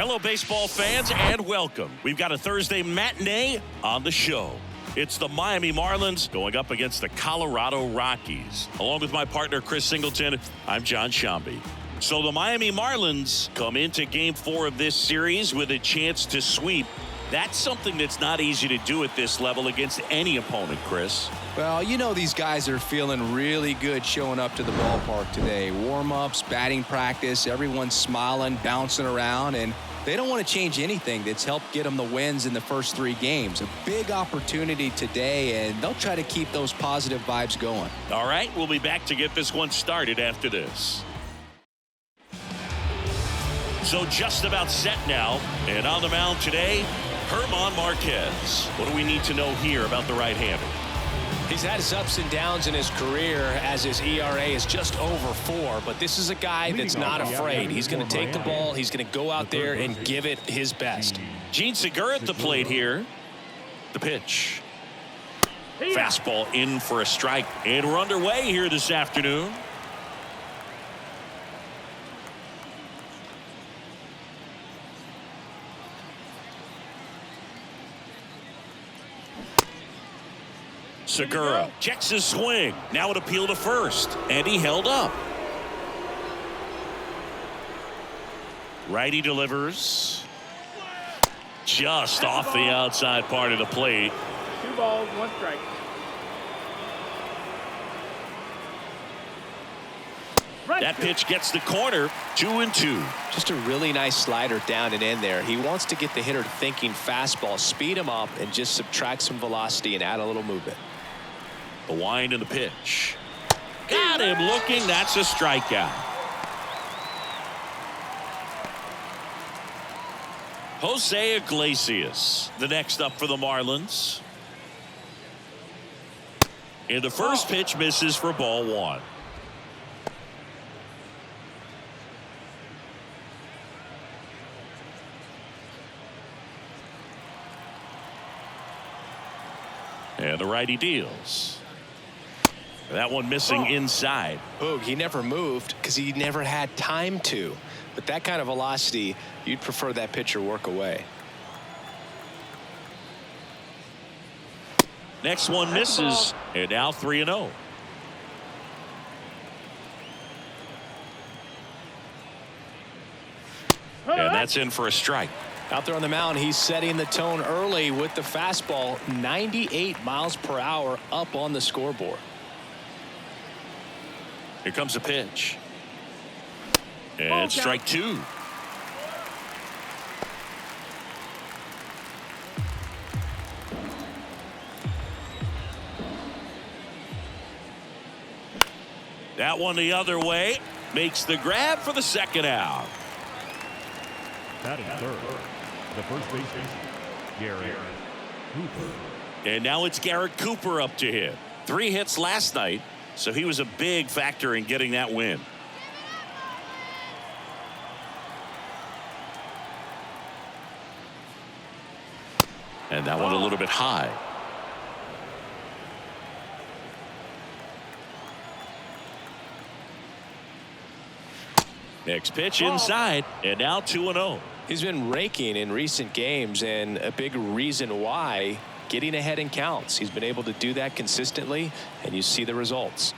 Hello, baseball fans, and welcome. We've got a Thursday matinee on the show. It's the Miami Marlins going up against the Colorado Rockies. Along with my partner, Chris Singleton, I'm John Shambi. So the Miami Marlins come into Game 4 of this series with a chance to sweep. That's something that's not easy to do at this level against any opponent, Chris. Well, you know these guys are feeling really good showing up to the ballpark today. Warm-ups, batting practice, everyone's smiling, bouncing around, and they don't want to change anything that's helped get them the wins in the first 3 games. A big opportunity today, and they'll try to keep those positive vibes going. All right, we'll be back to get this one started after this. So just about set now, and on the mound today, German Marquez. What do we need to know here about the right-hander? He's had his ups and downs in his career as his ERA is just over 4, but this is a guy that's not afraid. He's going to take the ball. He's going to go out there and give it his best. Gene Segura at the plate here. The pitch. Fastball in for a strike, and we're underway here this afternoon. Segura checks his swing. Now an appeal to first, and he held up. Righty delivers. Just off the outside part of the plate. 2 balls, 1 strike. That pitch gets the corner. 2-2. Just a really nice slider down and in there. He wants to get the hitter thinking fastball, speed him up, and just subtract some velocity and add a little movement. The wind and the pitch. Got him looking. That's a strikeout. Jose Iglesias, the next up for the Marlins. And the first pitch misses for ball 1. And the righty deals. That one missing inside. Boog, he never moved because he never had time to. But that kind of velocity, you'd prefer that pitcher work away. Next one misses, and now 3-0. And that's in for a strike. Out there on the mound, he's setting the tone early with the fastball. 98 miles per hour up on the scoreboard. Here comes a pitch. And strike 2. That one the other way. Makes the grab for the second out. Batting third, the first baseman, Garrett Cooper. And now it's Garrett Cooper up to hit. 3 hits last night, so he was a big factor in getting that win. And that one a little bit high. Next pitch inside, and now 2-0. He's been raking in recent games, and a big reason why, getting ahead in counts. He's been able to do that consistently, and you see the results.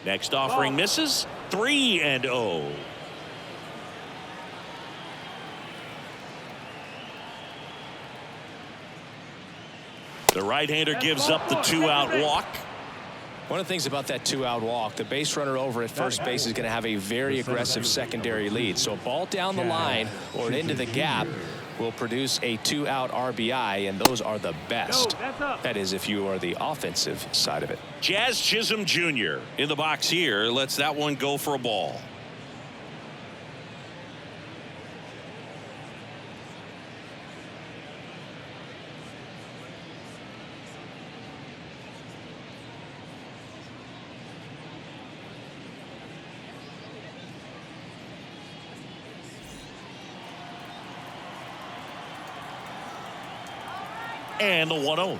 Next offering misses. 3-0. The right-hander gives up the 2-out walk. One of the things about that 2-out walk, the base runner over at first base is going to have a very aggressive secondary lead. So a ball down the line or into the gap will produce a 2-out RBI, and those are the best. That is, if you are the offensive side of it. Jazz Chisholm Jr. in the box here lets that one go for a ball. And the 1-0.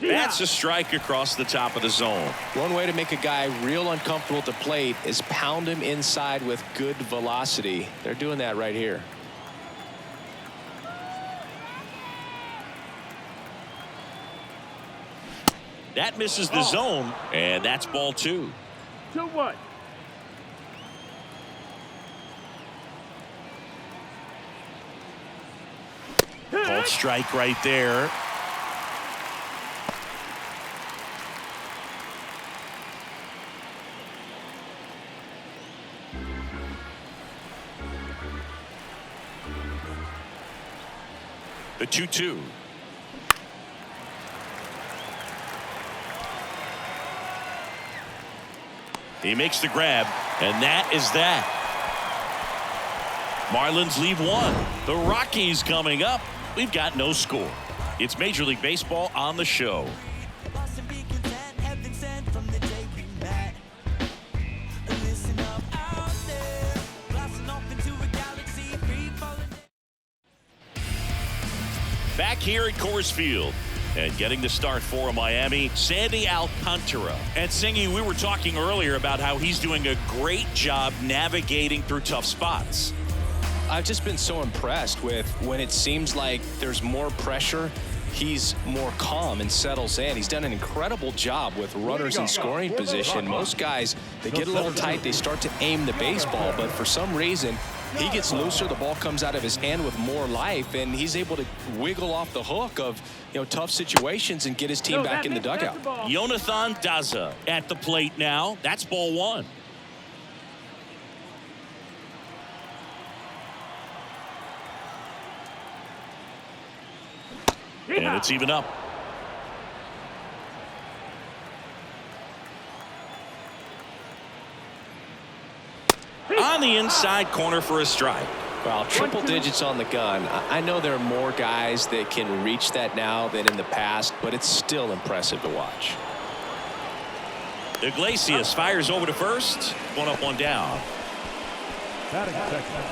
That's a strike across the top of the zone. One way to make a guy real uncomfortable at the plate is pound him inside with good velocity. They're doing that right here. That misses the zone, and that's ball 2. 2-1. Called strike right there. The 2-2. He makes the grab, and that is that. Marlins leave 1. The Rockies coming up. We've got no score. It's Major League Baseball on the show. Back here at Coors Field. And getting the start for Miami, Sandy Alcantara. And Singy, we were talking earlier about how he's doing a great job navigating through tough spots. I've just been so impressed with when it seems like there's more pressure, he's more calm and settles in. He's done an incredible job with runners in scoring position. Most guys, they get a little tight, they start to aim the baseball, but for some reason, he gets looser, the ball comes out of his hand with more life, and he's able to wiggle off the hook of tough situations and get his team back in the dugout. Jonathan Daza at the plate now. That's ball 1. And it's even up. On the inside corner for a strike. Well, triple digits on the gun. I know there are more guys that can reach that now than in the past, but it's still impressive to watch. Iglesias fires over to first. 1 up, 1 down. Batting second,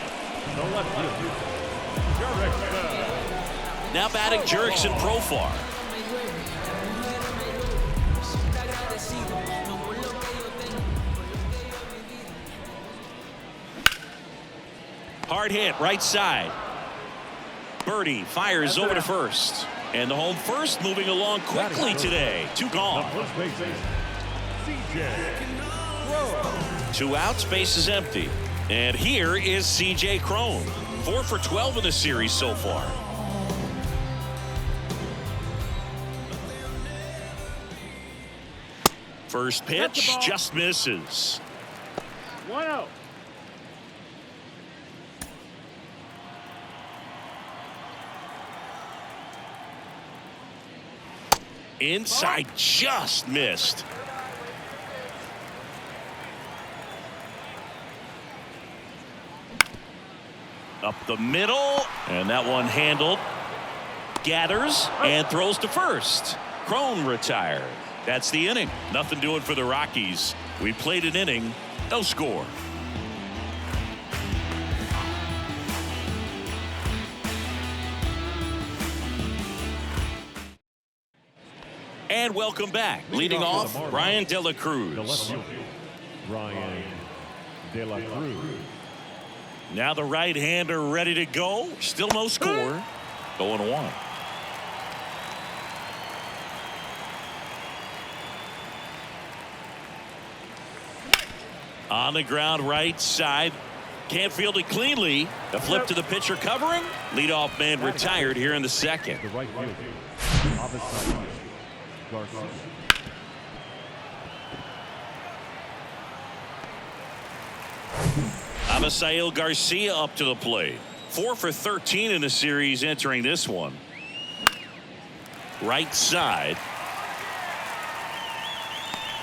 the left fielder, Jurickson. Now batting Jurickson Profar. Hard hit right side. Birdie fires over to first. And the home first moving along quickly today. 2 gone. First baseman, CJ Crone. 2 outs, base is empty. And here is CJ Crone. 4 for 12 in the series so far. First pitch just misses. 1-0. Inside just missed. Up the middle, and that one handled. Gathers and throws to first. Crone retired. That's the inning. Nothing doing for the Rockies. We played an inning, no score. And welcome back. Leading off, Ryan De La Cruz. The left fielder, Ryan De La Cruz. Now the right-hander ready to go. Still no score. 0-1. On the ground right side. Can't field it cleanly. The flip to the pitcher covering. Leadoff man retired here in the second. The right fielder, Avisail Garcia. Avisail Garcia up to the plate. 4 for 13 in the series entering this one. Right side.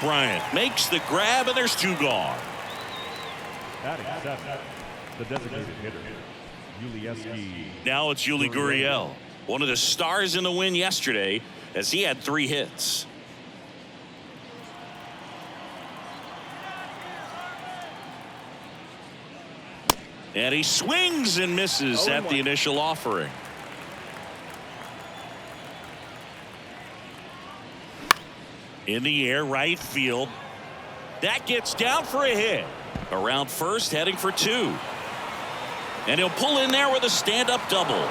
Bryant makes the grab, and there's 2 gone. Batting seven, the designated hitter, Yulieski. Now it's Yuli Gurriel, one of the stars in the win yesterday, as he had 3 hits. And he swings and misses at the initial offering. In the air, right field. That gets down for a hit. Around first, heading for 2. And he'll pull in there with a stand-up double.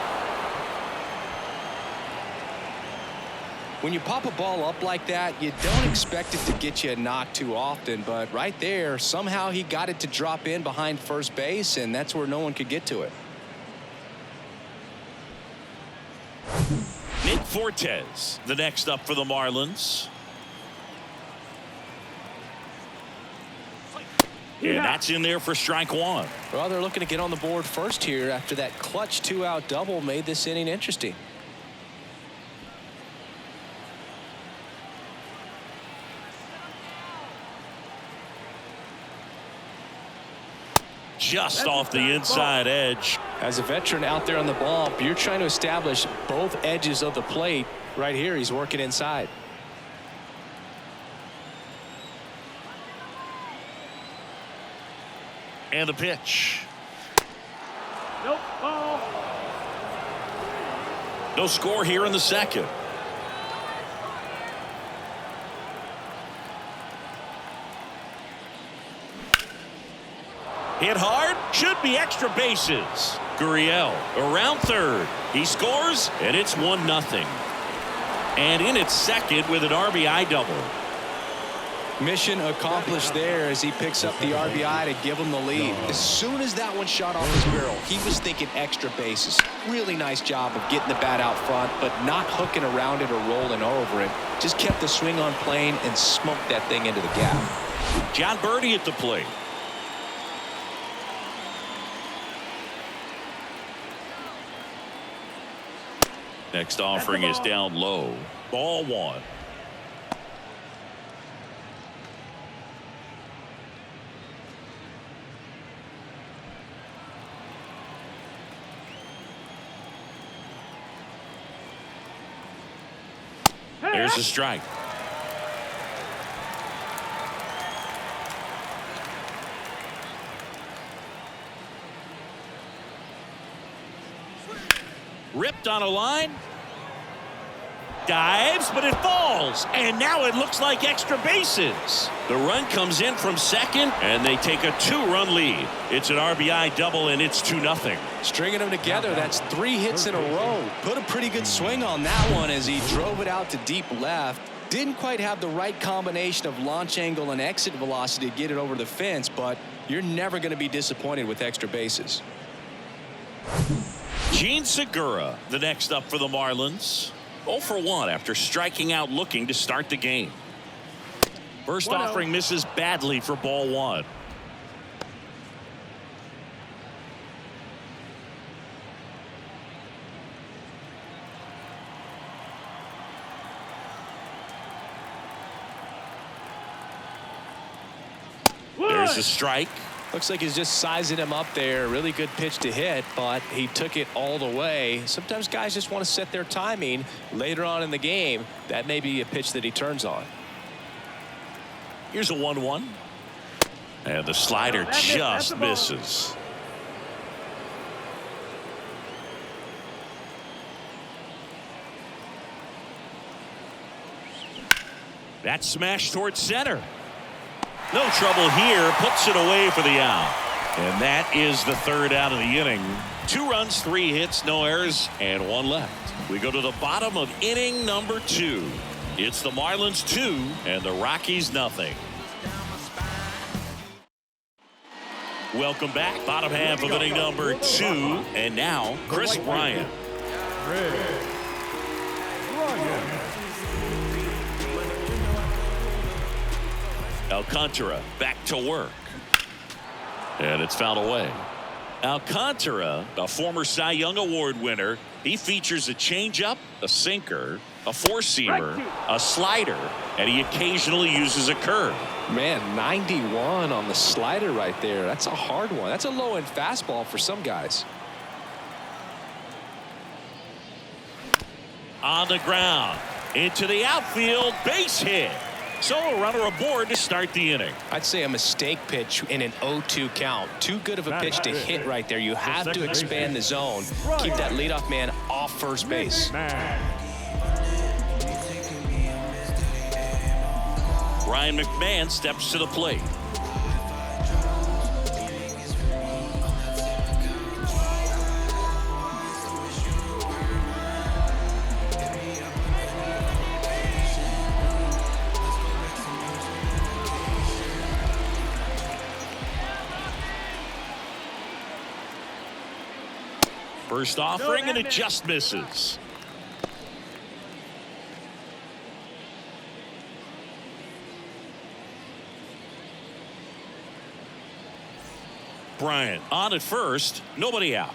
When you pop a ball up like that, you don't expect it to get you a knock too often, but right there, somehow he got it to drop in behind first base, and that's where no one could get to it. Nick Fortes, the next up for the Marlins. And that's in there for strike 1. Well, they're looking to get on the board first here after that clutch 2-out double made this inning interesting. Just off the inside edge. As a veteran out there on the ball, you're trying to establish both edges of the plate. Right here, he's working inside. And the pitch. Nope, ball. No score here in the second. Hit hard, should be extra bases. Gurriel around third. He scores, and it's 1-0. And in at second with an RBI double. Mission accomplished there as he picks up the RBI to give him the lead. As soon as that one shot off his barrel, he was thinking extra bases. Really nice job of getting the bat out front, but not hooking around it or rolling over it. Just kept the swing on plane and smoked that thing into the gap. John Birdie at the plate. Next offering is down low. Ball 1. There's a strike. Ripped on a line. Dives, but it falls. And now it looks like extra bases. The run comes in from second, and they take a 2-run lead. It's an RBI double, and it's 2-0. Stringing them together, that's 3 hits in a row. Put a pretty good swing on that one as he drove it out to deep left. Didn't quite have the right combination of launch angle and exit velocity to get it over the fence, but you're never going to be disappointed with extra bases. Gene Segura, the next up for the Marlins. 0 for 1 after striking out looking to start the game. First offering misses badly for ball 1. There's a strike. Looks like he's just sizing him up there. Really good pitch to hit, but he took it all the way. Sometimes guys just want to set their timing later on in the game. That may be a pitch that he turns on. Here's a 1-1. And the slider just misses. That smash towards center. No trouble here. Puts it away for the out. And that is the 3rd out of the inning. 2 runs, 3 hits, no errors, and 1 left. We go to the bottom of inning number 2. It's the Marlins 2 and the Rockies 0. Welcome back. Bottom half of inning number 2. And now Chris Bryant. Alcantara back to work. And it's fouled away. Alcantara, a former Cy Young Award winner, he features a changeup, a sinker, a 4-seamer, a slider, and he occasionally uses a curve. Man, 91 on the slider right there. That's a hard one. That's a low-end fastball for some guys. On the ground, into the outfield, base hit. So a runner aboard to start the inning. I'd say a mistake pitch in an 0-2 count. Too good of a pitch to hit right there. You have to expand the zone. Keep that leadoff man off first base. Ryan McMahon steps to the plate. First offering, and it just misses. Bryant on at first, nobody out.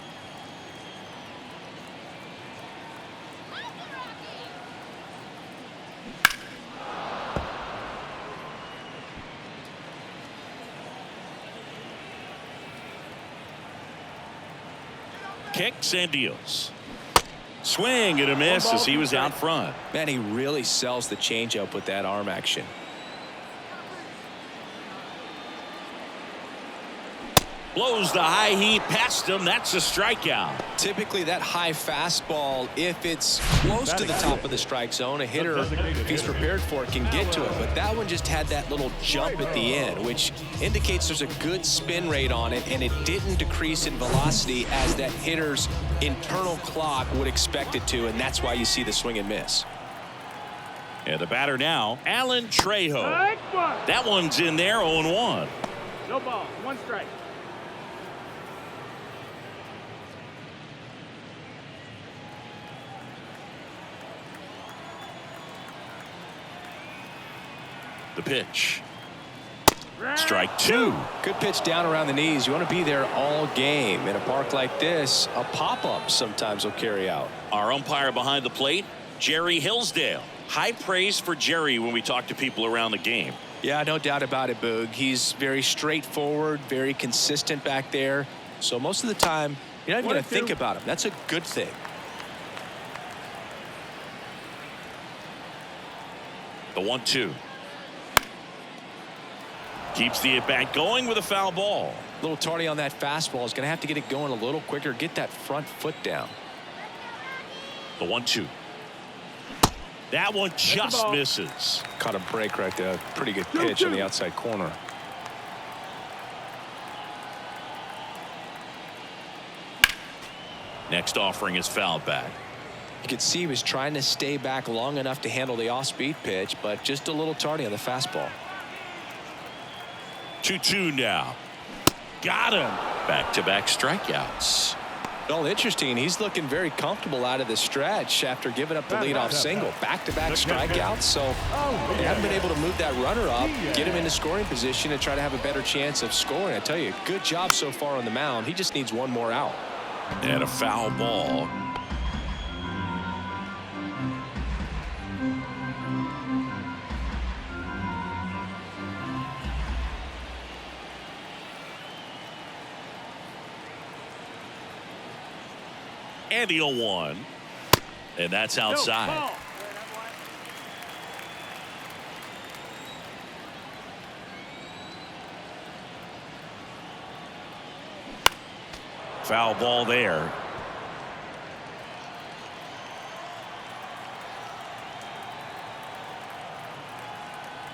Kicks and deals. Swing and a miss as he was out front. Man, he really sells the changeup with that arm action. Blows the high heat past him. That's a strikeout. Typically that high fastball, if it's close to the top of the strike zone, a hitter, if he's prepared for it, can get to it. But that one just had that little jump at the end, which indicates there's a good spin rate on it, and it didn't decrease in velocity as that hitter's internal clock would expect it to, and that's why you see the swing and miss. And the batter now, Alan Trejo. That one's in there, 0-1. No ball, one strike. The pitch. Strike two. Good pitch down around the knees. You want to be there all game. In a park like this, a pop-up sometimes will carry out. Our umpire behind the plate, Jerry Hillsdale. High praise for Jerry when we talk to people around the game. Yeah, no doubt about it, Boog. He's very straightforward, very consistent back there. So most of the time, you're not even going to think about him. That's a good thing. The 1-2. Keeps the at-bat going with a foul ball. A little tardy on that fastball. Is going to have to get it going a little quicker. Get that front foot down. The 1-2. That one just misses. Caught a break right there. Pretty good pitch in the outside corner. Next offering is fouled back. You could see he was trying to stay back long enough to handle the off-speed pitch, but just a little tardy on the fastball. 2-2 now. Got him. Back-to-back strikeouts. Well, interesting. He's looking very comfortable out of the stretch after giving up the leadoff single. Back-to-back strikeouts, so they haven't been able to move that runner up, get him into scoring position, and try to have a better chance of scoring. I tell you, good job so far on the mound. He just needs one more out. And a foul ball. And the 0-1. And that's outside. Foul ball there.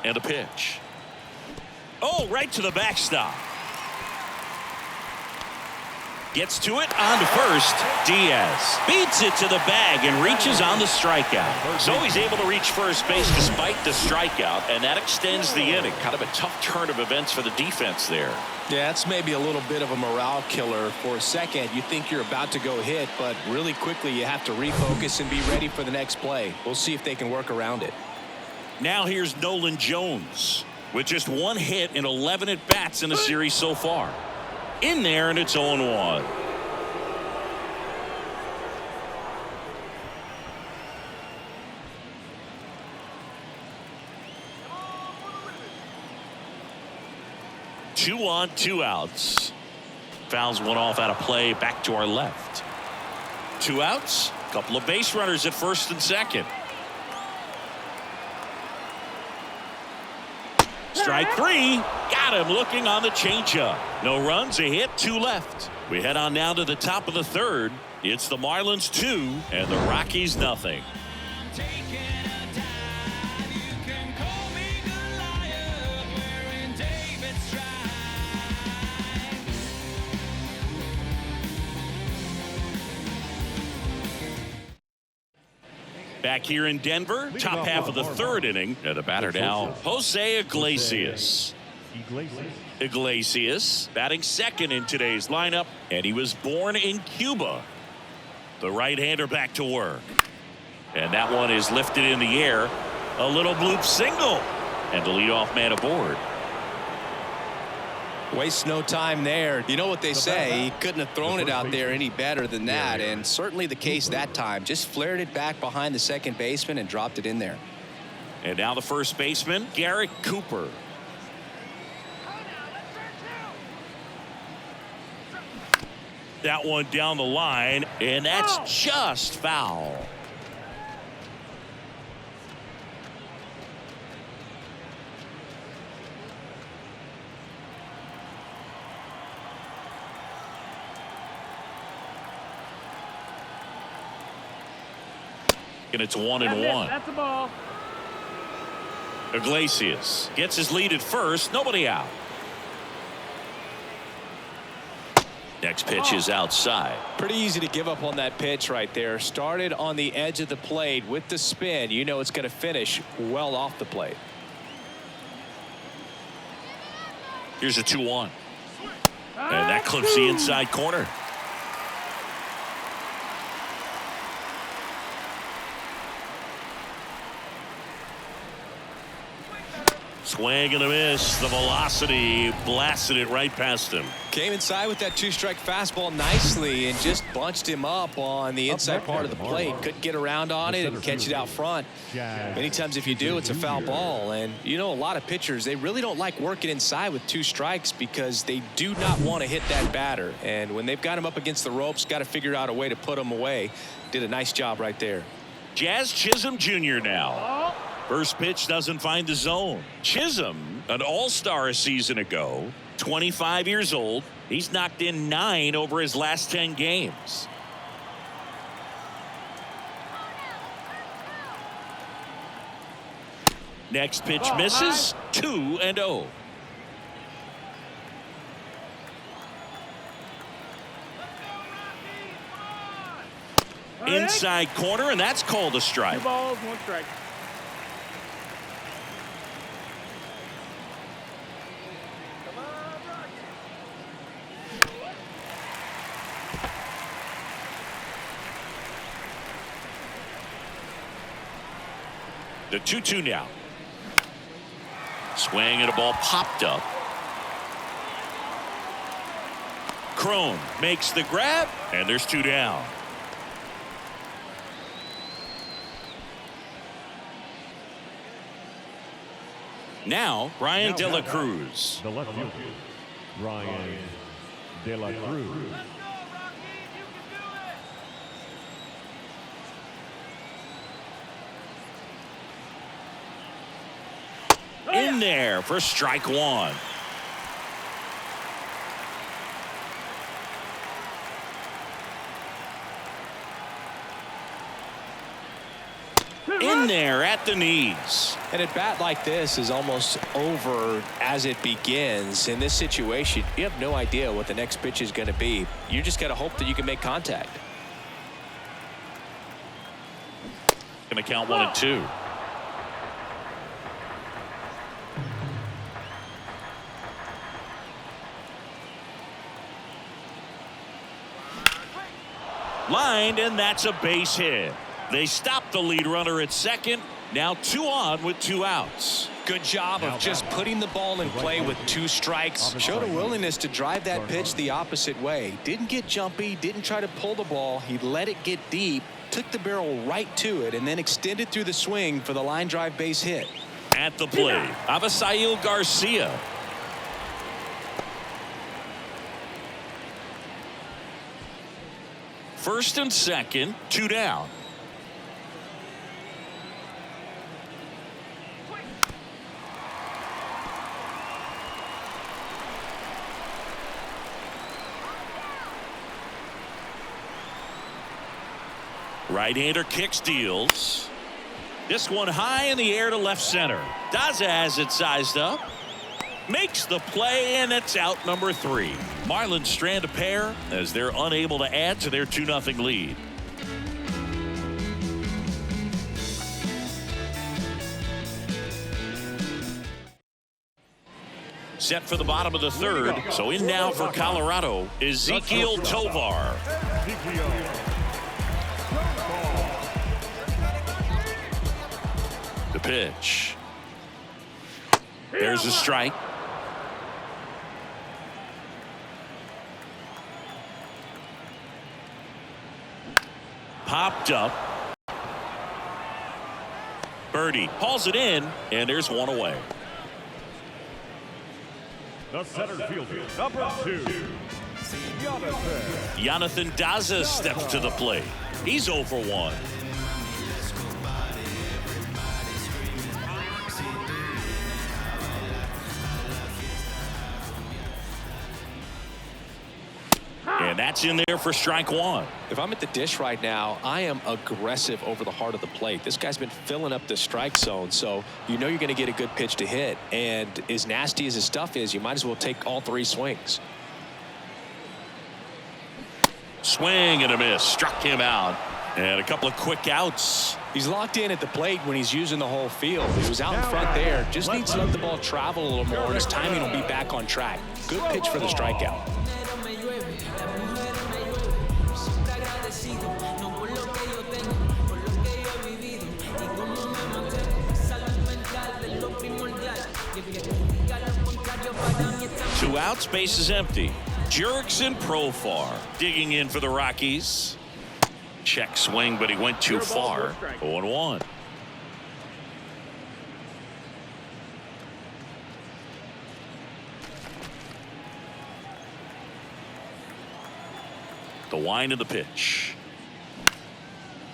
And a pitch. Oh, right to the backstop. Gets to it, on to first. Diaz beats it to the bag and reaches on the strikeout. So he's able to reach first base despite the strikeout, and that extends the inning. Kind of a tough turn of events for the defense there. Yeah, that's maybe a little bit of a morale killer. For a second, you think you're about to go hit, but really quickly you have to refocus and be ready for the next play. We'll see if they can work around it. Now here's Nolan Jones with just one hit in 11 at-bats in the series so far. In there, and it's 0-1. Two on, two outs. Fouls one off out of play. Back to our left. Two outs. Couple of base runners at first and second. Strike three. Got him looking on the changeup. No runs, a hit, two left. We head on now to the top of the third. It's the Marlins 2 and the Rockies nothing. Back here in Denver, top half of the third inning. And the batter now, Jose Iglesias. Iglesias batting second in today's lineup, and he was born in Cuba. The right-hander back to work. And that one is lifted in the air. A little bloop single. And the leadoff man aboard. Waste no time there. You know what they say, he couldn't have thrown it out there any better than that, and certainly the case that time. Just flared it back behind the second baseman and dropped it in there. And now the first baseman, Garrett Cooper. That one down the line, and that's just foul. And it's 1-1. That's the ball. Iglesias gets his lead at first. Nobody out. Next pitch is outside. Pretty easy to give up on that pitch right there. Started on the edge of the plate with the spin. You know it's going to finish well off the plate. Here's a 2-1. And that clips the inside corner. Swing and a miss. The velocity blasted it right past him. Came inside with that two-strike fastball nicely and just bunched him up on the inside part of the plate. Couldn't get around on it and catch it out front. Many times if you do, it's a foul ball. And you know, a lot of pitchers, they really don't like working inside with two strikes because they do not want to hit that batter. And when they've got him up against the ropes, got to figure out a way to put him away. Did a nice job right there. Jazz Chisholm Jr. now. First pitch doesn't find the zone. Chisholm, an all-star a season ago, 25 years old. He's knocked in 9 over his last 10 games. Next pitch misses. 2-0. Inside corner, and that's called a strike. 2 balls, 1 strike. The 2-2 now. Swing and a ball popped up. Crone makes the grab, and there's 2 down. Now, Ryan De La Cruz. The left fielder, Ryan De La Cruz. In there for strike 1. In there at the knees. And a bat like this is almost over as it begins. In this situation, you have no idea what the next pitch is going to be. You just got to hope that you can make contact. Going to count 1-2. Lined, and that's a base hit. They stop the lead runner at second. Now 2 on with 2 outs. Good job of just putting the ball in play with 2 strikes. Showed a willingness to drive that pitch the opposite way. Didn't get jumpy, didn't try to pull the ball. He let it get deep, took the barrel right to it, and then extended through the swing for the line drive base hit. At the plate, Avisail Garcia. First and second, 2 down. Right-hander kicks, deals. This one high in the air to left center. Daza has it sized up. Makes the play, and it's out number 3. Marlins strand a pair as they're unable to add to their 2-0 lead. Set for the bottom of the third. So in now for Colorado, Ezequiel Tovar. The pitch. There's a strike. Popped up. Birdie hauls it in, and there's one away. The center fielder, number 2, Jonathan Daza steps to the plate. He's 0 for 1. And that's in there for strike 1. If I'm at the dish right now, I am aggressive over the heart of the plate. This guy's been filling up the strike zone, so you know you're going to get a good pitch to hit. And as nasty as his stuff is, you might as well take all 3 swings. Swing and a miss. Struck him out. And a couple of quick outs. He's locked in at the plate when he's using the whole field. He was out in front there. Just needs to let the ball travel a little more, and his timing will be back on track. Good pitch for the strikeout. Two outs, base is empty. Jurickson Profar digging in for the Rockies. Check swing, but he went too far. 0-1. The wind of the pitch.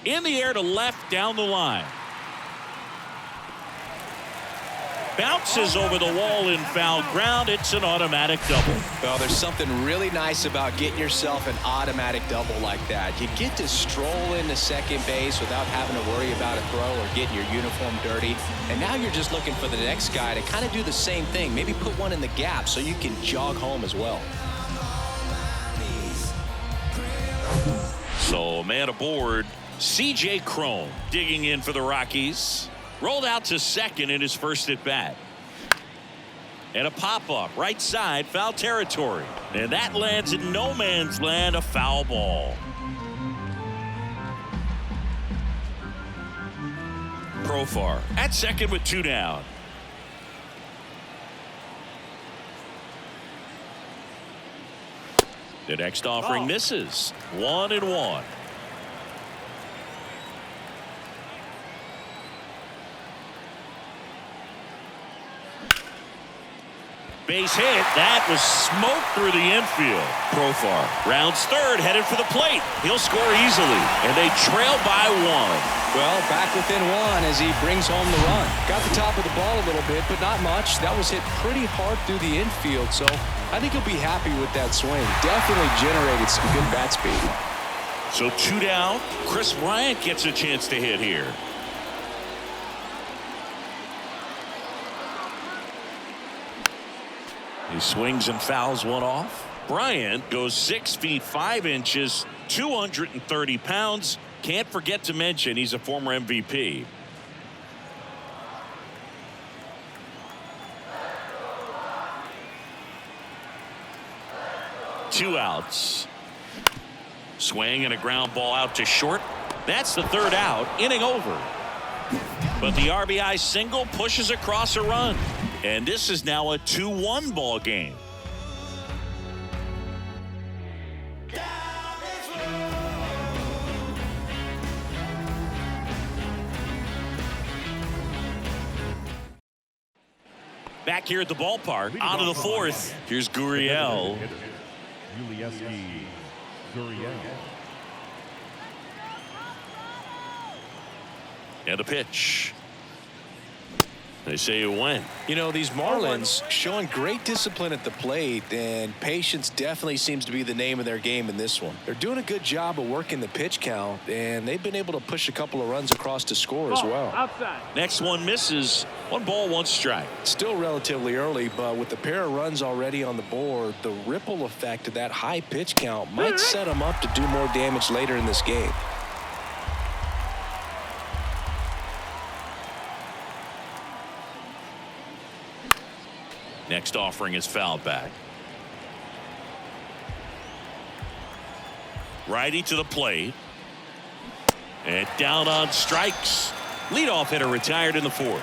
In the air to left, down the line. Bounces over the wall in foul ground. It's an automatic double. Well, there's something really nice about getting yourself an automatic double like that. You get to stroll into second base without having to worry about a throw or getting your uniform dirty. And now you're just looking for the next guy to kind of do the same thing. Maybe put one in the gap so you can jog home as well. So man aboard, C.J. Cron digging in for the Rockies. Rolled out to second in his first at bat. And a pop-up right side, foul territory. And that lands in no man's land, a foul ball. Profar at second with 2 down. The next offering misses. 1-1. Base hit. That was smoked through the infield. Profar rounds third, headed for the plate. He'll score easily, and they trail by 1. Well, back within 1 as he brings home the run. Got the top of the ball a little bit, but not much. That was hit pretty hard through the infield, so I think he'll be happy with that swing. Definitely generated some good bat speed. So 2 down. Chris Bryant gets a chance to hit here. He swings and fouls one off. Bryant goes 6 feet 5 inches, 230 pounds. Can't forget to mention he's a former MVP. Two outs. Swing and a ground ball out to short. That's the 3rd out. Inning over. But the RBI single pushes across a run. And this is now a 2-1 ball game. Back here at the ballpark, on to the 4th. Here's Gurriel. And the pitch. They say it went. You know, these Marlins showing great discipline at the plate, and patience definitely seems to be the name of their game in this one. They're doing a good job of working the pitch count, and they've been able to push a couple of runs across to score as well. Outside. Next one misses. 1 ball, 1 strike. Still relatively early, but with the pair of runs already on the board, the ripple effect of that high pitch count might set them up to do more damage later in this game. Next offering is fouled back. Righty to the plate. And down on strikes. Leadoff hitter retired in the fourth.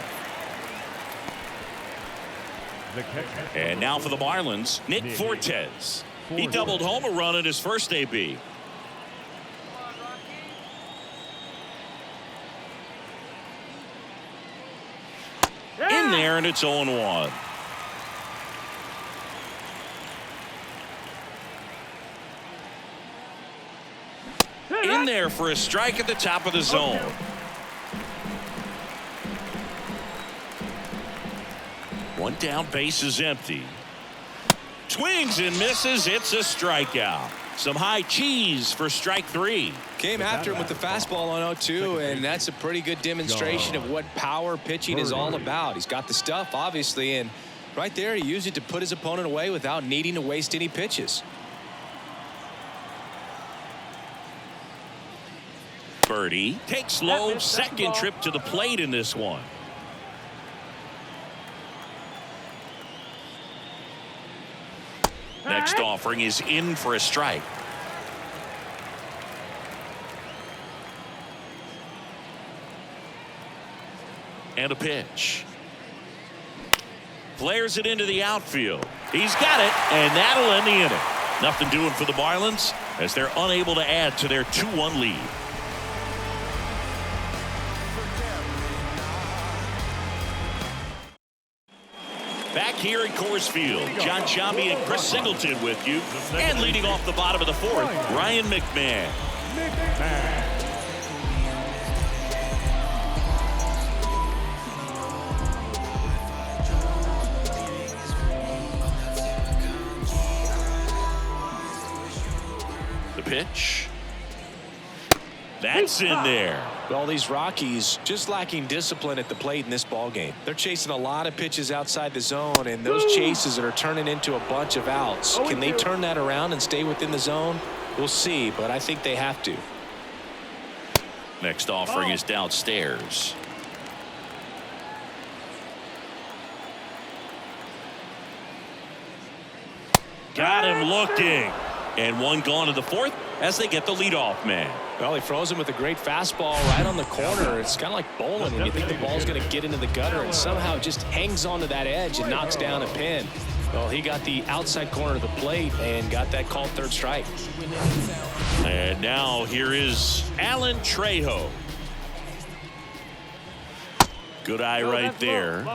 And now for the Marlins, Nick Fortes. He doubled home a run in his first AB. In there, and it's 0-1. In there for a strike at the top of the zone. One down, base is empty. Swings and misses. It's a strikeout. Some high cheese for strike three. Came after him with the fastball on 0-2, and that's a pretty good demonstration of what power pitching is all about. He's got the stuff, obviously, and right there he used it to put his opponent away without needing to waste any pitches. Birdie takes low, second trip to the plate in this one. Next offering is in for a strike. And a pitch. Flares it into the outfield. He's got it, and that'll end the inning. Nothing doing for the Marlins as they're unable to add to their 2-1 lead. Back here at Coors Field, John Chambi and Chris Singleton with you. And leading off the bottom of the fourth, Ryan McMahon. The pitch. That's in there. Well, these Rockies just lacking discipline at the plate in this ball game. They're chasing a lot of pitches outside the zone, and those chases that are turning into a bunch of outs. Can they turn that around and stay within the zone? We'll see, but I think they have to. Next offering is downstairs. Got him looking. And one gone to the fourth as they get the leadoff man. Well, he froze him with a great fastball right on the corner. It's kind of like bowling when you think the ball's going to get into the gutter and somehow just hangs onto that edge and knocks down a pin. Well, he got the outside corner of the plate and got that called third strike. And now here is Alan Trejo. Good eye right there.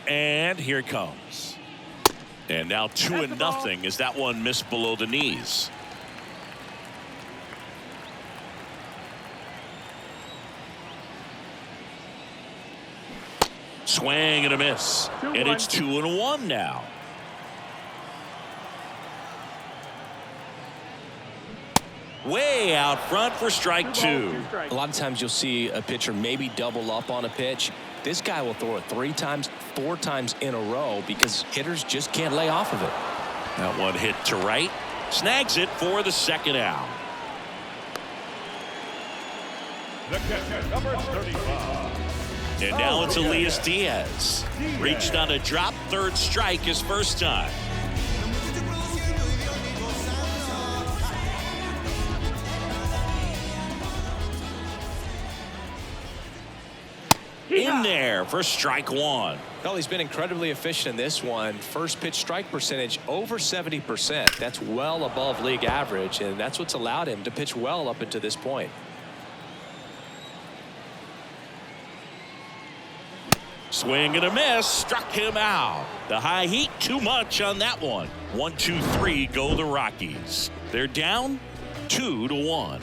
And here it comes. And now 2-0 as that one missed below the knees. Swing and a miss. And it's 2-1 now. Way out front for strike two. A lot of times you'll see a pitcher maybe double up on a pitch. This guy will throw it 3 times, 4 times in a row because hitters just can't lay off of it. That one hit to right. Snags it for the second out. The catcher, number 35. And now it's Elias Diaz. Reached on a drop, third strike his first time. In there for strike one. Well, he's been incredibly efficient in this one. First pitch strike percentage over 70%. That's well above league average, and that's what's allowed him to pitch well up until this point. Swing and a miss, struck him out. The high heat, too much on that one. 1-2-3 go the Rockies. They're down 2-1.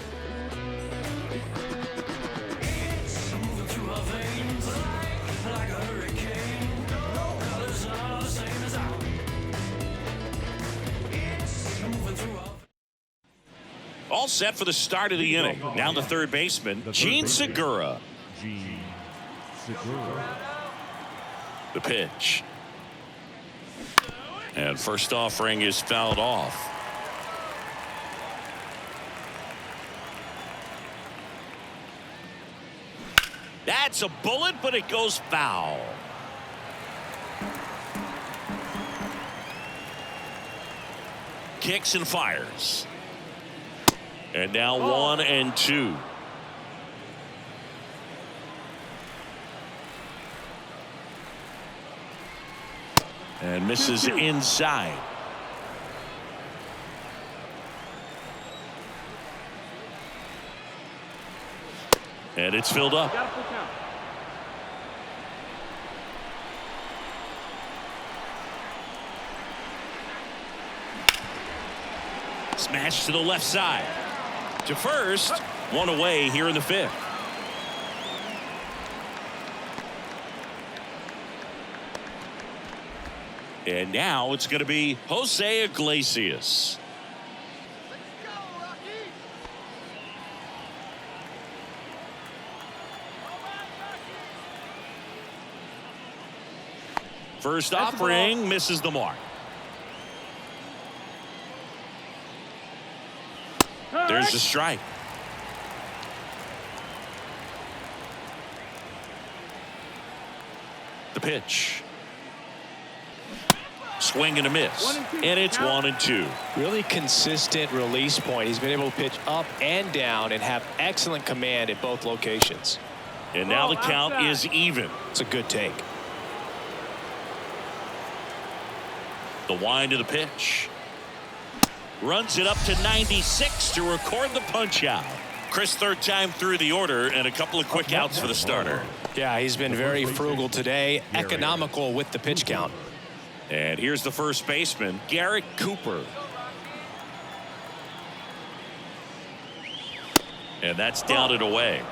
All set for the start of the inning. Now the third baseman, Gene Segura. The pitch. And first offering is fouled off. That's a bullet, but it goes foul. Kicks and fires. And now 1-2. And misses inside. And it's filled up. Smash to the left side. To first. One away here in the fifth. And now it's going to be Jose Iglesias. First offering misses the mark. There's the strike. The pitch. Swing and a miss. And it's 1-2. Really consistent release point. He's been able to pitch up and down and have excellent command at both locations. And now the count is even. It's a good take. The wind of the pitch. Runs it up to 96 to record the punch out. Chris, third time through the order and a couple of quick outs for the starter. Yeah, he's been very frugal today, economical with the pitch count. And here's the first baseman, Garrett Cooper. And that's down and away.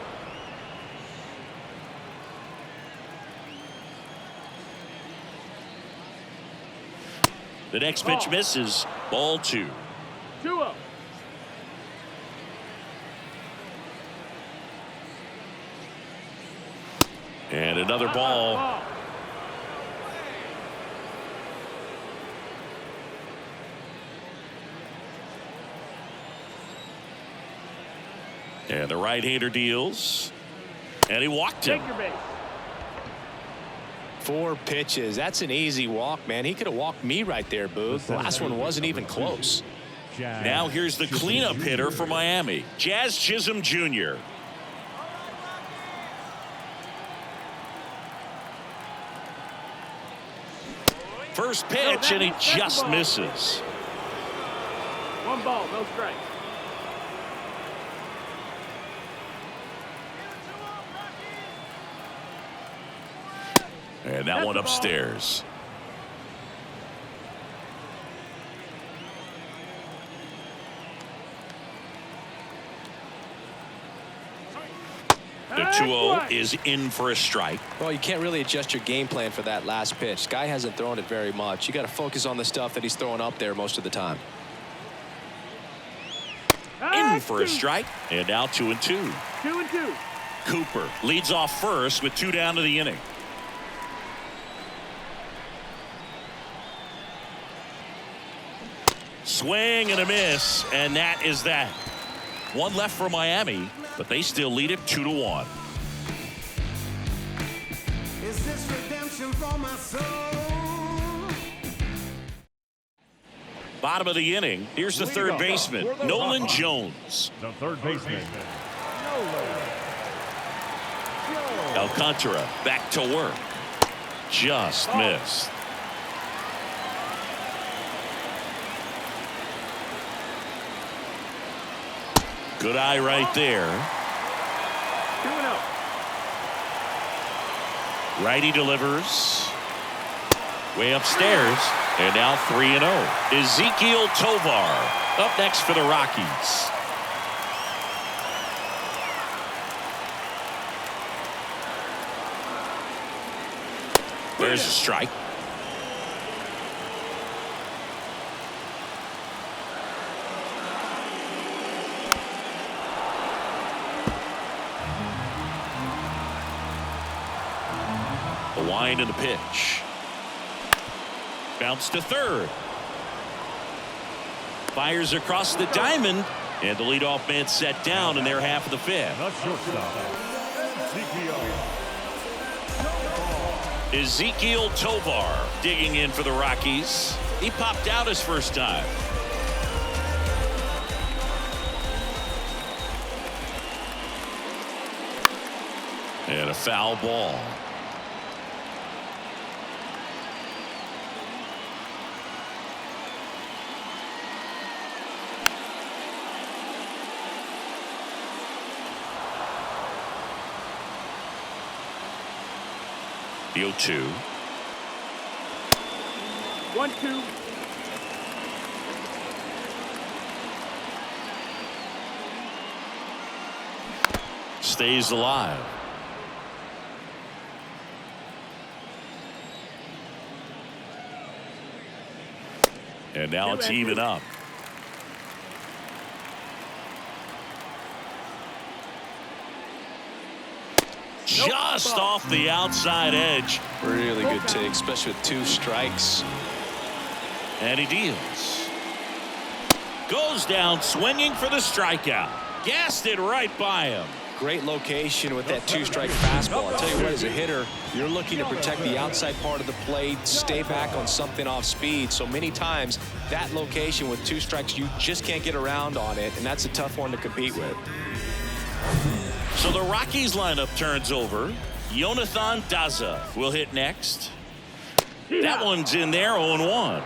The next pitch misses. Ball 2. 2-0. And another ball. And the right-hander deals. And he walked him. Take your base. 4 pitches. That's an easy walk, man. He could have walked me right there, Boog. The last one wasn't even close. Now here's the cleanup hitter for Miami, Jazz Chisholm Jr. First pitch, and he just misses. 1 ball, no strike. And that one upstairs. The 2-0 is in for a strike. Well, you can't really adjust your game plan for that last pitch. Guy hasn't thrown it very much. You got to focus on the stuff that he's throwing up there most of the time. In for a strike, and now 2-2. 2-2. Cooper leads off first with 2 down to the inning. Swing and a miss, and that is that. 1 left for Miami, but they still lead it 2-1. Is this redemption for my soul? Bottom of the inning, here's the third baseman, Nolan Jones. The third baseman, Alcantara back to work. Just missed. Good eye right there. 2-0. Righty delivers. Way upstairs. And now 3-0. Ezekiel Tovar up next for the Rockies. There's a strike. The wind and the pitch. Bounce to third. Fires across the diamond. And the leadoff man set down in their half of the fifth. the shortstop, Ezekiel Ezekiel Tovar digging in for the Rockies. He popped out his first time. And a foul ball. The 0-2. 1-2. Stays alive. And now it's even up. Just off the outside edge. Really good take, especially with 2 strikes. And he deals. Goes down swinging for the strikeout. Gassed it right by him. Great location with that 2-strike fastball. I'll tell you what, as a hitter, you're looking to protect the outside part of the plate, stay back on something off speed. So many times, that location with 2 strikes, you just can't get around on it, and that's a tough one to compete with. So the Rockies lineup turns over. Jonathan Daza will hit next. That one's in there, 0-1.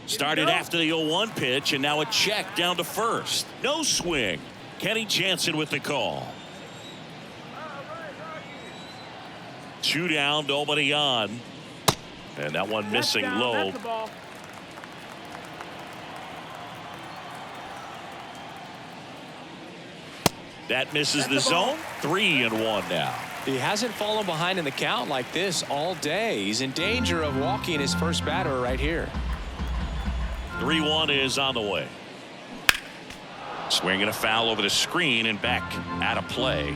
Started after the 0-1 pitch, and now a check down to first. No swing. Kenny Jansen with the call. 2 down, nobody on. And that one missing low. That misses the zone. 3-1 now. He hasn't fallen behind in the count like this all day. He's in danger of walking his first batter right here. 3-1 is on the way. Swinging a foul over the screen and back out of play.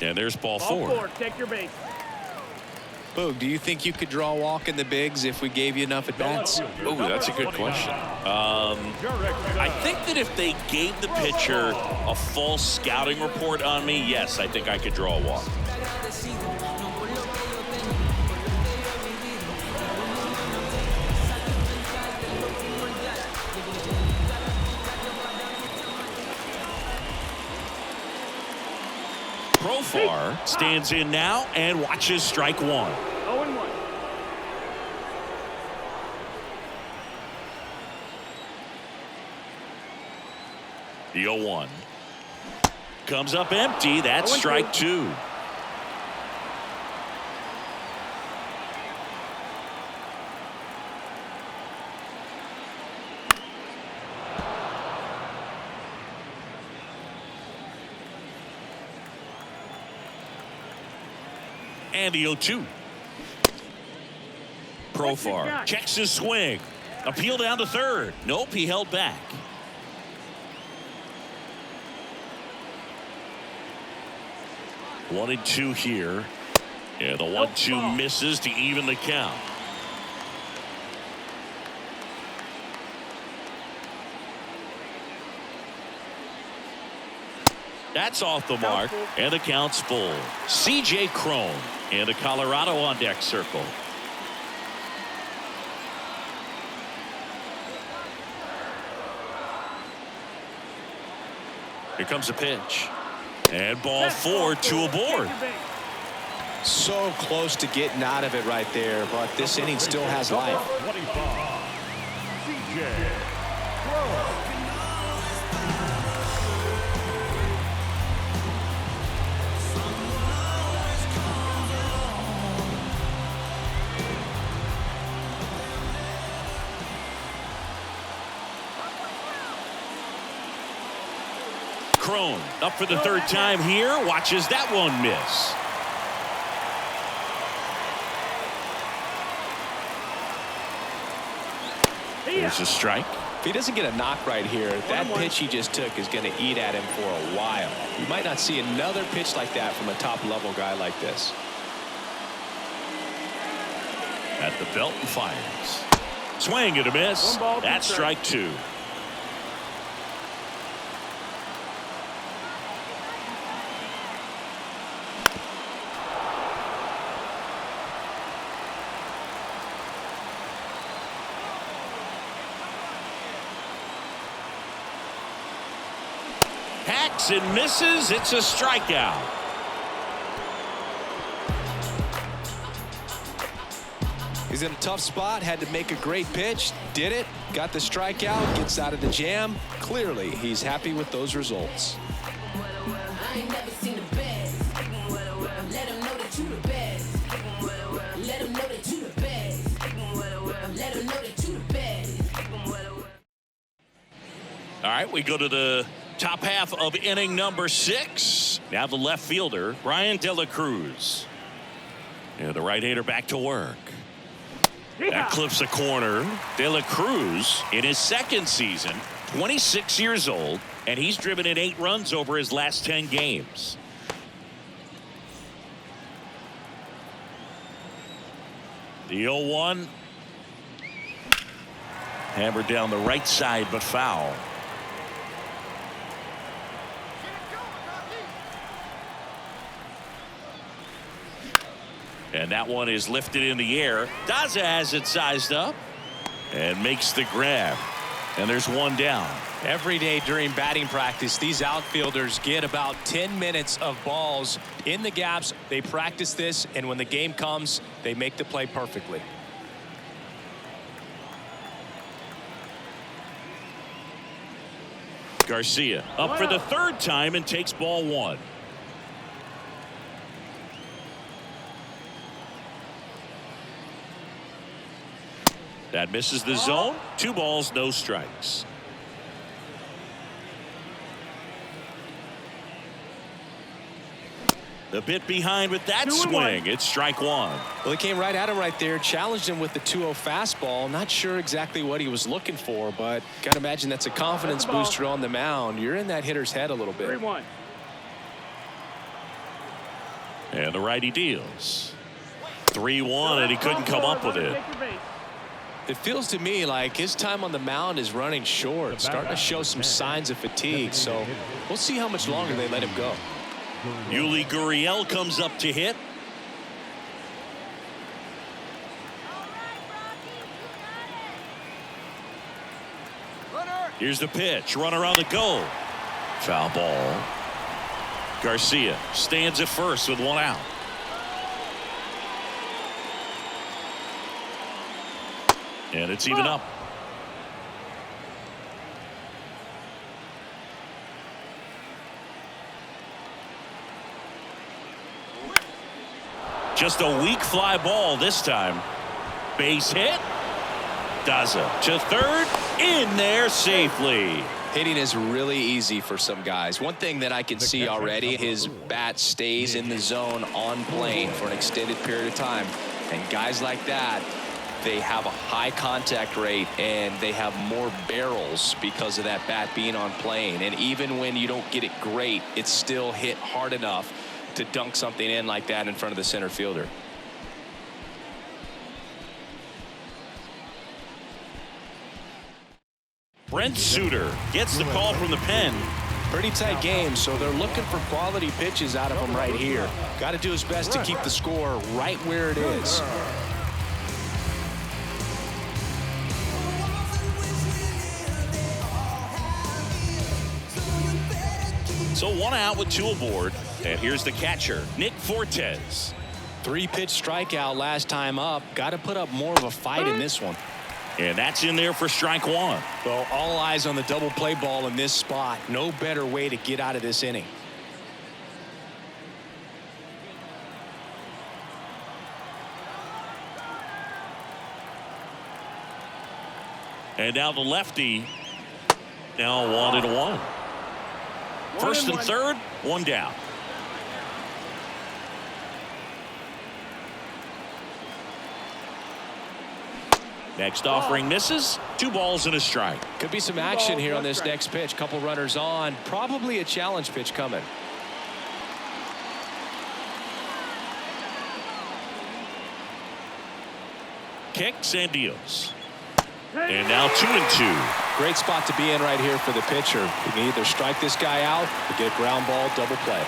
And there's ball 4. Take your base. Boog, do you think you could draw a walk in the bigs if we gave you enough at bats? Oh, that's a good question. I think that if they gave the pitcher a full scouting report on me, yes, I think I could draw a walk. Profar stands in now and watches strike 1. 0-1. The 0-1 comes up empty. That's strike 2. And the 0-2. Profar checks his swing. Appeal down to third. Nope, he held back. One and 2 here. Yeah, the 1-2 misses to even the count. That's off the mark, and the count's full. C.J. Cron into Colorado on deck circle. Here comes a pitch. And ball 4, 2 aboard. So close to getting out of it right there, but this inning still has life. 25, C.J. Cron. Cron up for the 3rd time here. Watches that one miss. There's a strike. If he doesn't get a knock right here, that pitch he just took is going to eat at him for a while. You might not see another pitch like that from a top-level guy like this. At the belt and fires. Swing and a miss. That's strike 2. Hacks and misses. It's a strikeout. He's in a tough spot, had to make a great pitch, did it, got the strikeout, gets out of the jam. Clearly, he's happy with those results. I ain't never seen the best. Let them know that you the best. Let them know that you the best. Let them know that you the best. All right, we go to the top half of inning number 6. Now the left fielder, Brian De La Cruz. And the right-hander back to work. That clips a corner. De La Cruz in his second season, 26 years old, and he's driven in 8 runs over his last 10 games. The 0-1. Hammered down the right side, but foul. And that one is lifted in the air. Daza has it sized up and makes the grab. And there's one down. Every day during batting practice, these outfielders get about 10 minutes of balls in the gaps. They practice this, and when the game comes, they make the play perfectly. Garcia up for the 3rd time and takes ball 1. That misses the zone. 2 balls, no strikes. The bit behind with that swing. It's strike 1. Well, he came right at him right there, challenged him with the 2-0 fastball. Not sure exactly what he was looking for, but got to imagine that's a confidence booster on the mound. You're in that hitter's head a little bit. 3-1. And the righty deals. 3-1, and he couldn't come up with it. It feels to me like his time on the mound is running short, starting to show some signs of fatigue. So we'll see how much longer they let him go. Yuli Gurriel comes up to hit. Here's the pitch. Runner on the go. Foul ball. Garcia stands at first with 1 out. And it's even up. Just a weak fly ball this time. Base hit. Daza to third. In there safely. Hitting is really easy for some guys. One thing that I can see already, his bat stays in the zone on plane for an extended period of time. And guys like that, they have a high contact rate and they have more barrels because of that bat being on plane. And even when you don't get it great, it's still hit hard enough to dunk something in like that in front of the center fielder. Brent Suter gets the call from the pen. Pretty tight game, so they're looking for quality pitches out of him right here. Got to do his best to keep the score right where it is. So 1 out with 2 aboard. And here's the catcher, Nick Fortes. 3-pitch strikeout last time up. Got to put up more of a fight in this one. And that's in there for strike 1. Well, all eyes on the double play ball in this spot. No better way to get out of this inning. And now the lefty. Now 1-1. First and third, 1 down. Next offering misses. 2 balls and a strike. Could be some action here on this next pitch. Couple runners on. Probably a challenge pitch coming. Kicks and deals. And now 2-2. Great spot to be in right here for the pitcher. You can either strike this guy out or get a ground ball, double play.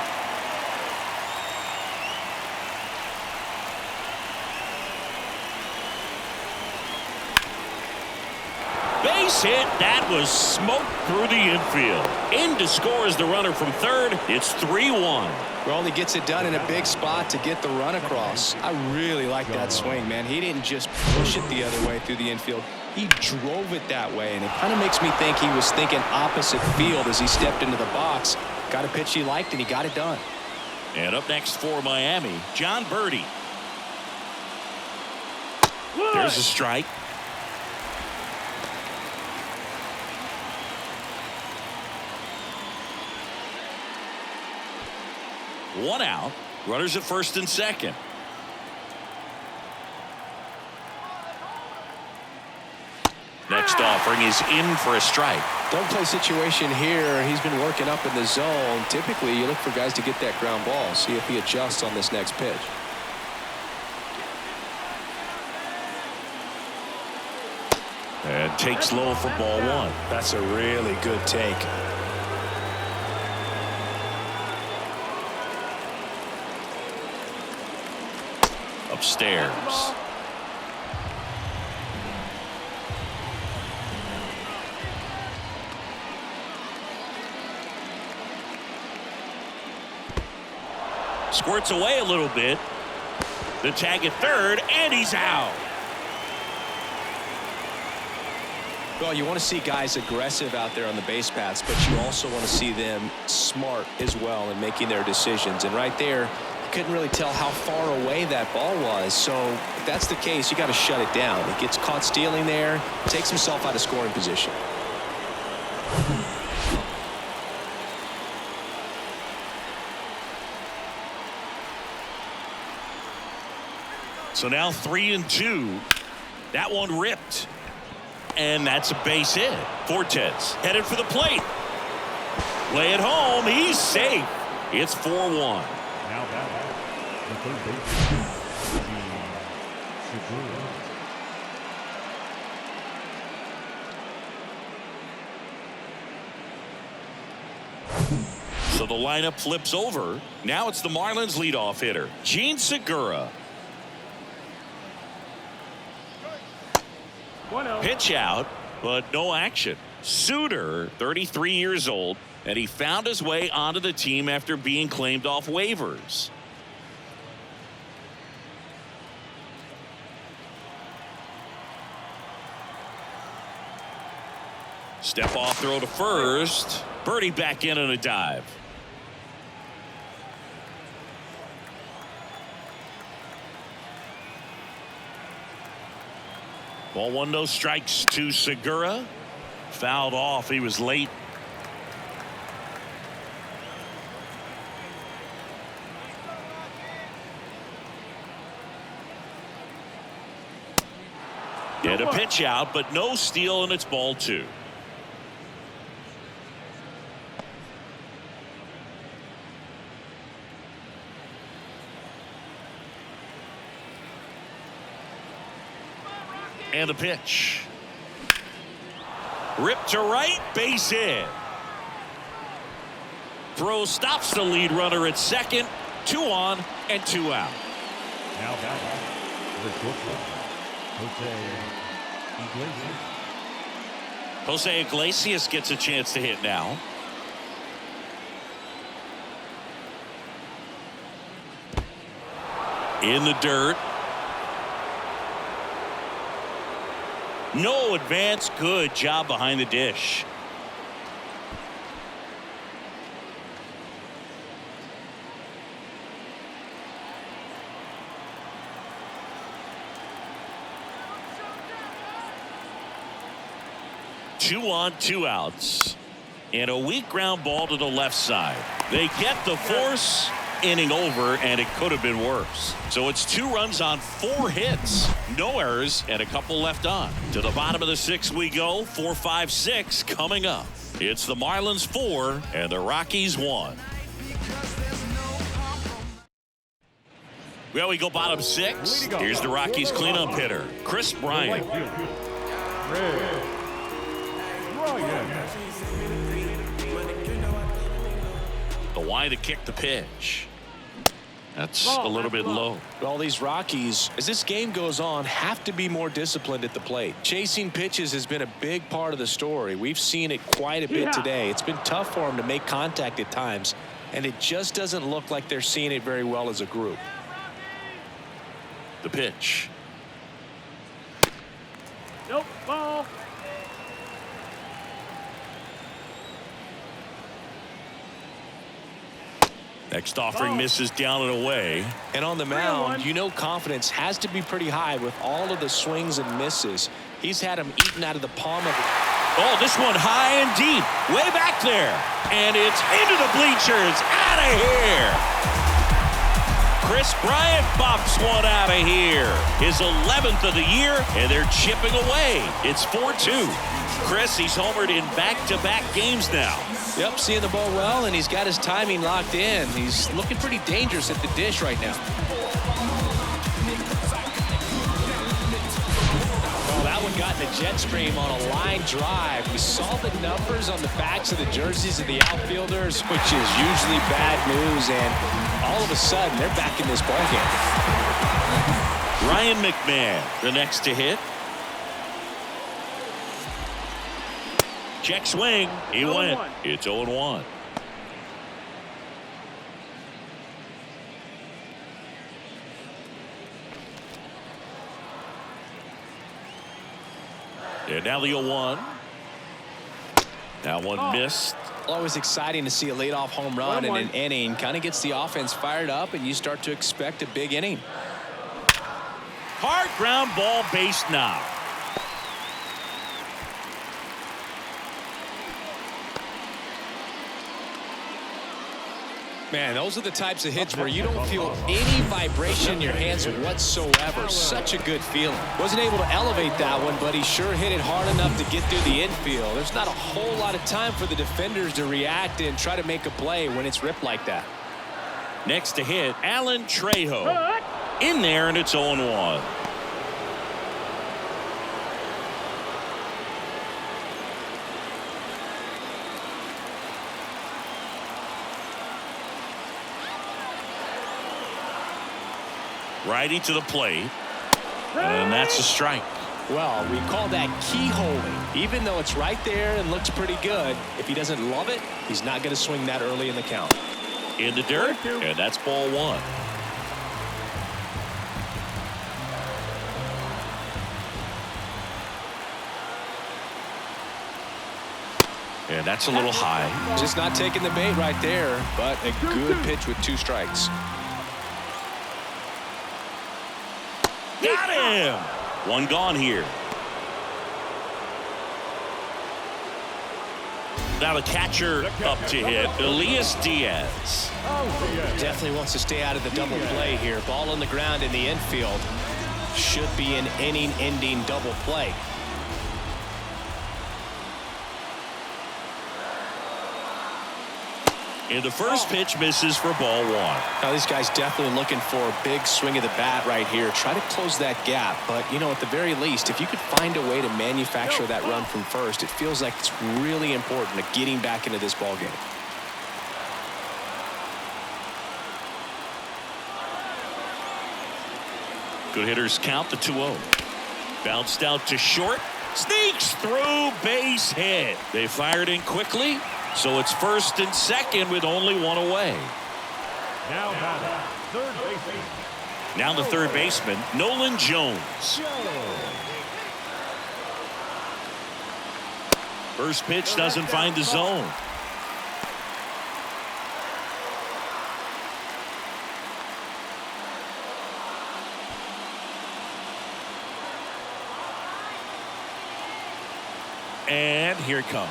Base hit. That was smoked through the infield. In to score is the runner from third. It's 3-1. Only gets it done in a big spot to get the run across. I really like that swing, man. He didn't just push it the other way through the infield. He drove it that way, and it kind of makes me think he was thinking opposite field as he stepped into the box. Got a pitch he liked, and he got it done. And up next for Miami, John Birdie. There's a strike. One out. Runners at first and second. Next offering is in for a strike. Double play situation here. He's been working up in the zone. Typically, you look for guys to get that ground ball. See if he adjusts on this next pitch. And takes low for ball 1. That's a really good take. Upstairs. Squirts away a little bit. The tag at third, and he's out. Well, you want to see guys aggressive out there on the base paths, but you also want to see them smart as well in making their decisions. And right there, you couldn't really tell how far away that ball was. So if that's the case, you got to shut it down. He gets caught stealing there, takes himself out of scoring position. So now 3-2. That one ripped. And that's a base hit. Fortes headed for the plate. Play it home. He's safe. It's 4-1. Now batting, the third baseman, Segura. So the lineup flips over. Now it's the Marlins leadoff hitter, Gene Segura. Pitch out, but no action. Suter, 33 years old, and he found his way onto the team after being claimed off waivers. Step off throw to first. Birdie back in on a dive. Ball 1, no strikes to Segura. Fouled off. He was late. Get a pitch out, but no steal, and it's ball 2. And a pitch. Ripped to right, base hit. Throw stops the lead runner at second. 2 on and 2 out. Now batting, the shortstop, Jose Iglesias gets a chance to hit now. In the dirt. No advance. Good job behind the dish. Two on, 2 outs. And a weak ground ball to the left side. They get the force. inning over, and it could have been worse. So it's 2 runs on 4 hits, no errors, and a couple left on. To the bottom of the 6th we go. 4, 5, 6 coming up. It's the Marlins 4 and the Rockies 1. Well, we go bottom 6. Here's the Rockies cleanup hitter, Chris Bryant. The wide to kick the pitch. That's a little bit low. Well, these Rockies, as this game goes on, have to be more disciplined at the plate. Chasing pitches has been a big part of the story. We've seen it quite a bit today. It's been tough for them to make contact at times, and it just doesn't look like they're seeing it very well as a group. The pitch. Nope, ball. Next offering misses down and away. And on the mound, you know confidence has to be pretty high with all of the swings and misses. He's had them eaten out of the palm of it. Oh, this one high and deep, way back there. And it's into the bleachers, out of here. Chris Bryant bops one out of here. His 11th of the year, and they're chipping away. It's 4-2. Chris, he's homered in back-to-back games now. Yep, seeing the ball well, and he's got his timing locked in. He's looking pretty dangerous at the dish right now. Well, that one got in the jet stream on a line drive. We saw the numbers on the backs of the jerseys of the outfielders, which is usually bad news, and all of a sudden, they're back in this ballgame. Ryan McMahon, the next to hit. Check swing. He went. It's 0-1. And now the 0-1. That one missed. Always exciting to see a leadoff home run in an inning. Kind of gets the offense fired up, and you start to expect a big inning. Hard ground ball, base knock. Man, those are the types of hits where you don't feel any vibration in your hands whatsoever. Such a good feeling. Wasn't able to elevate that one, but he sure hit it hard enough to get through the infield. There's not a whole lot of time for the defenders to react and try to make a play when it's ripped like that. Next to hit, Alan Trejo. In there, and it's 0-1. Righty to the plate, and that's a strike. Well, we call that keyholing. Even though it's right there and looks pretty good, if he doesn't love it, he's not going to swing that early in the count. In the dirt, and that's ball 1. And that's a little high. Just not taking the bait right there, but a good pitch with 2 strikes. Got him! One gone here. Now the catcher up to hit, Elias Diaz. Definitely wants to stay out of the double play here. Ball on the ground in the infield. Should be an inning-ending double play. And the first pitch misses for ball 1. Now this guy's definitely looking for a big swing of the bat right here. Try to close that gap. But, you know, at the very least, if you could find a way to manufacture that run from first, it feels like it's really important to getting back into this ball game. Good hitters count the 2-0. Bounced out to short. Sneaks through, base hit. They fired in quickly. So it's first and second with only one away. Now third baseman. Now the third baseman, Nolan Jones. First pitch doesn't find the zone. And here it comes.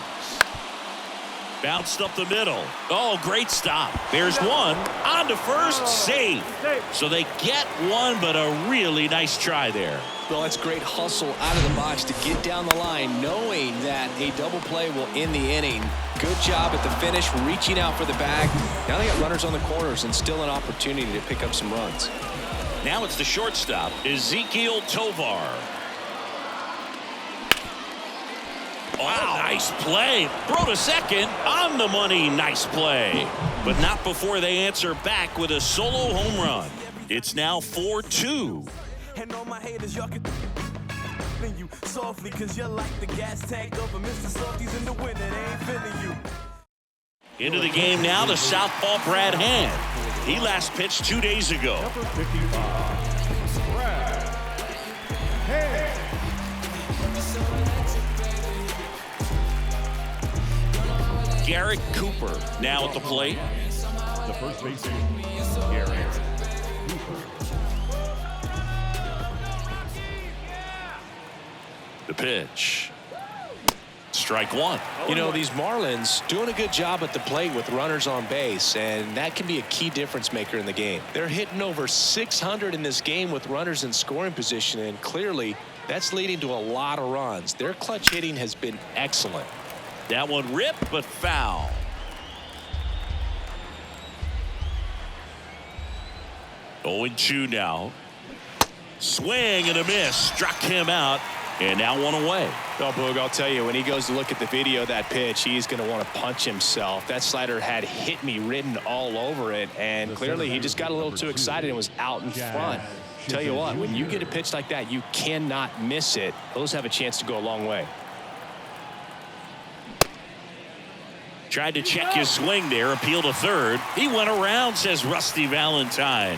Bounced up the middle. Oh, great stop. There's one. On to first. Safe. So they get one, but a really nice try there. Well, that's great hustle out of the box to get down the line, knowing that a double play will end the inning. Good job at the finish, reaching out for the bag. Now they got runners on the corners and still an opportunity to pick up some runs. Now it's the shortstop, Ezekiel Tovar. Wow, nice play. Throw to second. On the money. Nice play. But not before they answer back with a solo home run. It's now 4-2. And all my haters, y'all can you softly, cause you're like the gas tank over Mr. Softies in the winter. They ain't feeling you. Into the game now, the southpaw Brad Hand. He last pitched 2 days ago. Number 55, Brad Hand. Garrett Cooper now at the plate. The first baseman, Garrett Cooper. The pitch. Strike one. You know, these Marlins doing a good job at the plate with runners on base, and that can be a key difference maker in the game. They're hitting over 600 in this game with runners in scoring position, and clearly that's leading to a lot of runs. Their clutch hitting has been excellent. That one ripped, but foul. Oh, 0-2 now. Swing and a miss. Struck him out. And now one away. Oh, Boog, I'll tell you, when he goes to look at the video of that pitch, he's going to want to punch himself. That slider had hit me written all over it, and clearly he just got a little too excited and was out in front. Tell you what, when you get a pitch like that, you cannot miss it. Those have a chance to go a long way. Tried to check his swing there, appeal to third. He went around, says Rusty Valentine.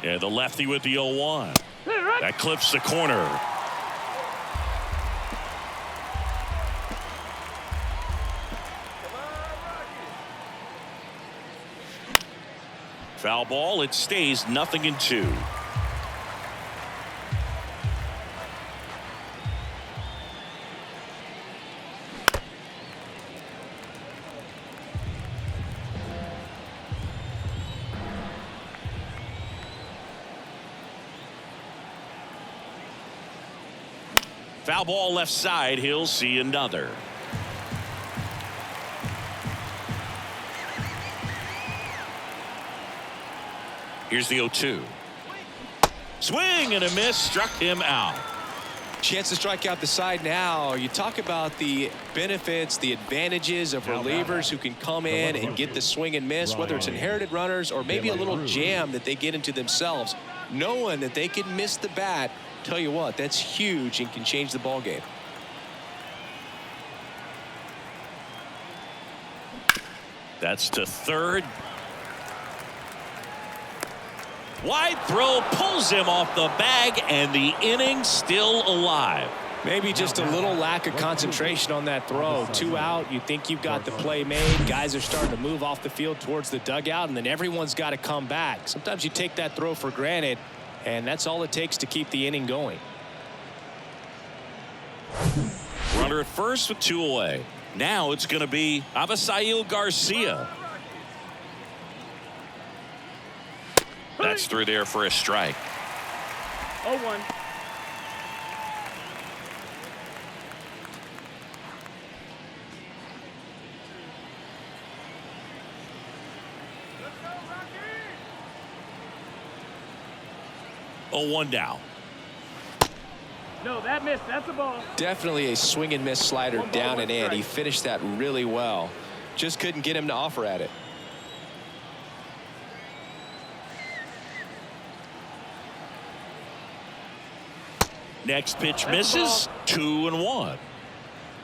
Yeah, the lefty with the 0-1. That clips the corner. Foul ball. It stays 0-2. Foul ball left side. He'll see another. Here's the 0-2. Swing and a miss. Struck him out. Chance to strike out the side now. You talk about the benefits, the advantages of relievers who can come in and get the swing and miss, whether it's inherited runners or maybe a little jam that they get into themselves. Knowing that they can miss the bat, tell you what, that's huge and can change the ball game. That's to third. Wide throw pulls him off the bag, and the inning still alive. Maybe just a little lack of concentration on that throw. 2 out, you think you've got the play made. Guys are starting to move off the field towards the dugout, and then everyone's got to come back. Sometimes you take that throw for granted, and that's all it takes to keep the inning going. Runner at first with 2 away. Now it's going to be Avisail Garcia. That's through there for a strike. 0-1. Oh, 1 down. No, that missed. That's a ball. Definitely a swing and miss slider down and in. He finished that really well. Just couldn't get him to offer at it. Next pitch misses. 2-1.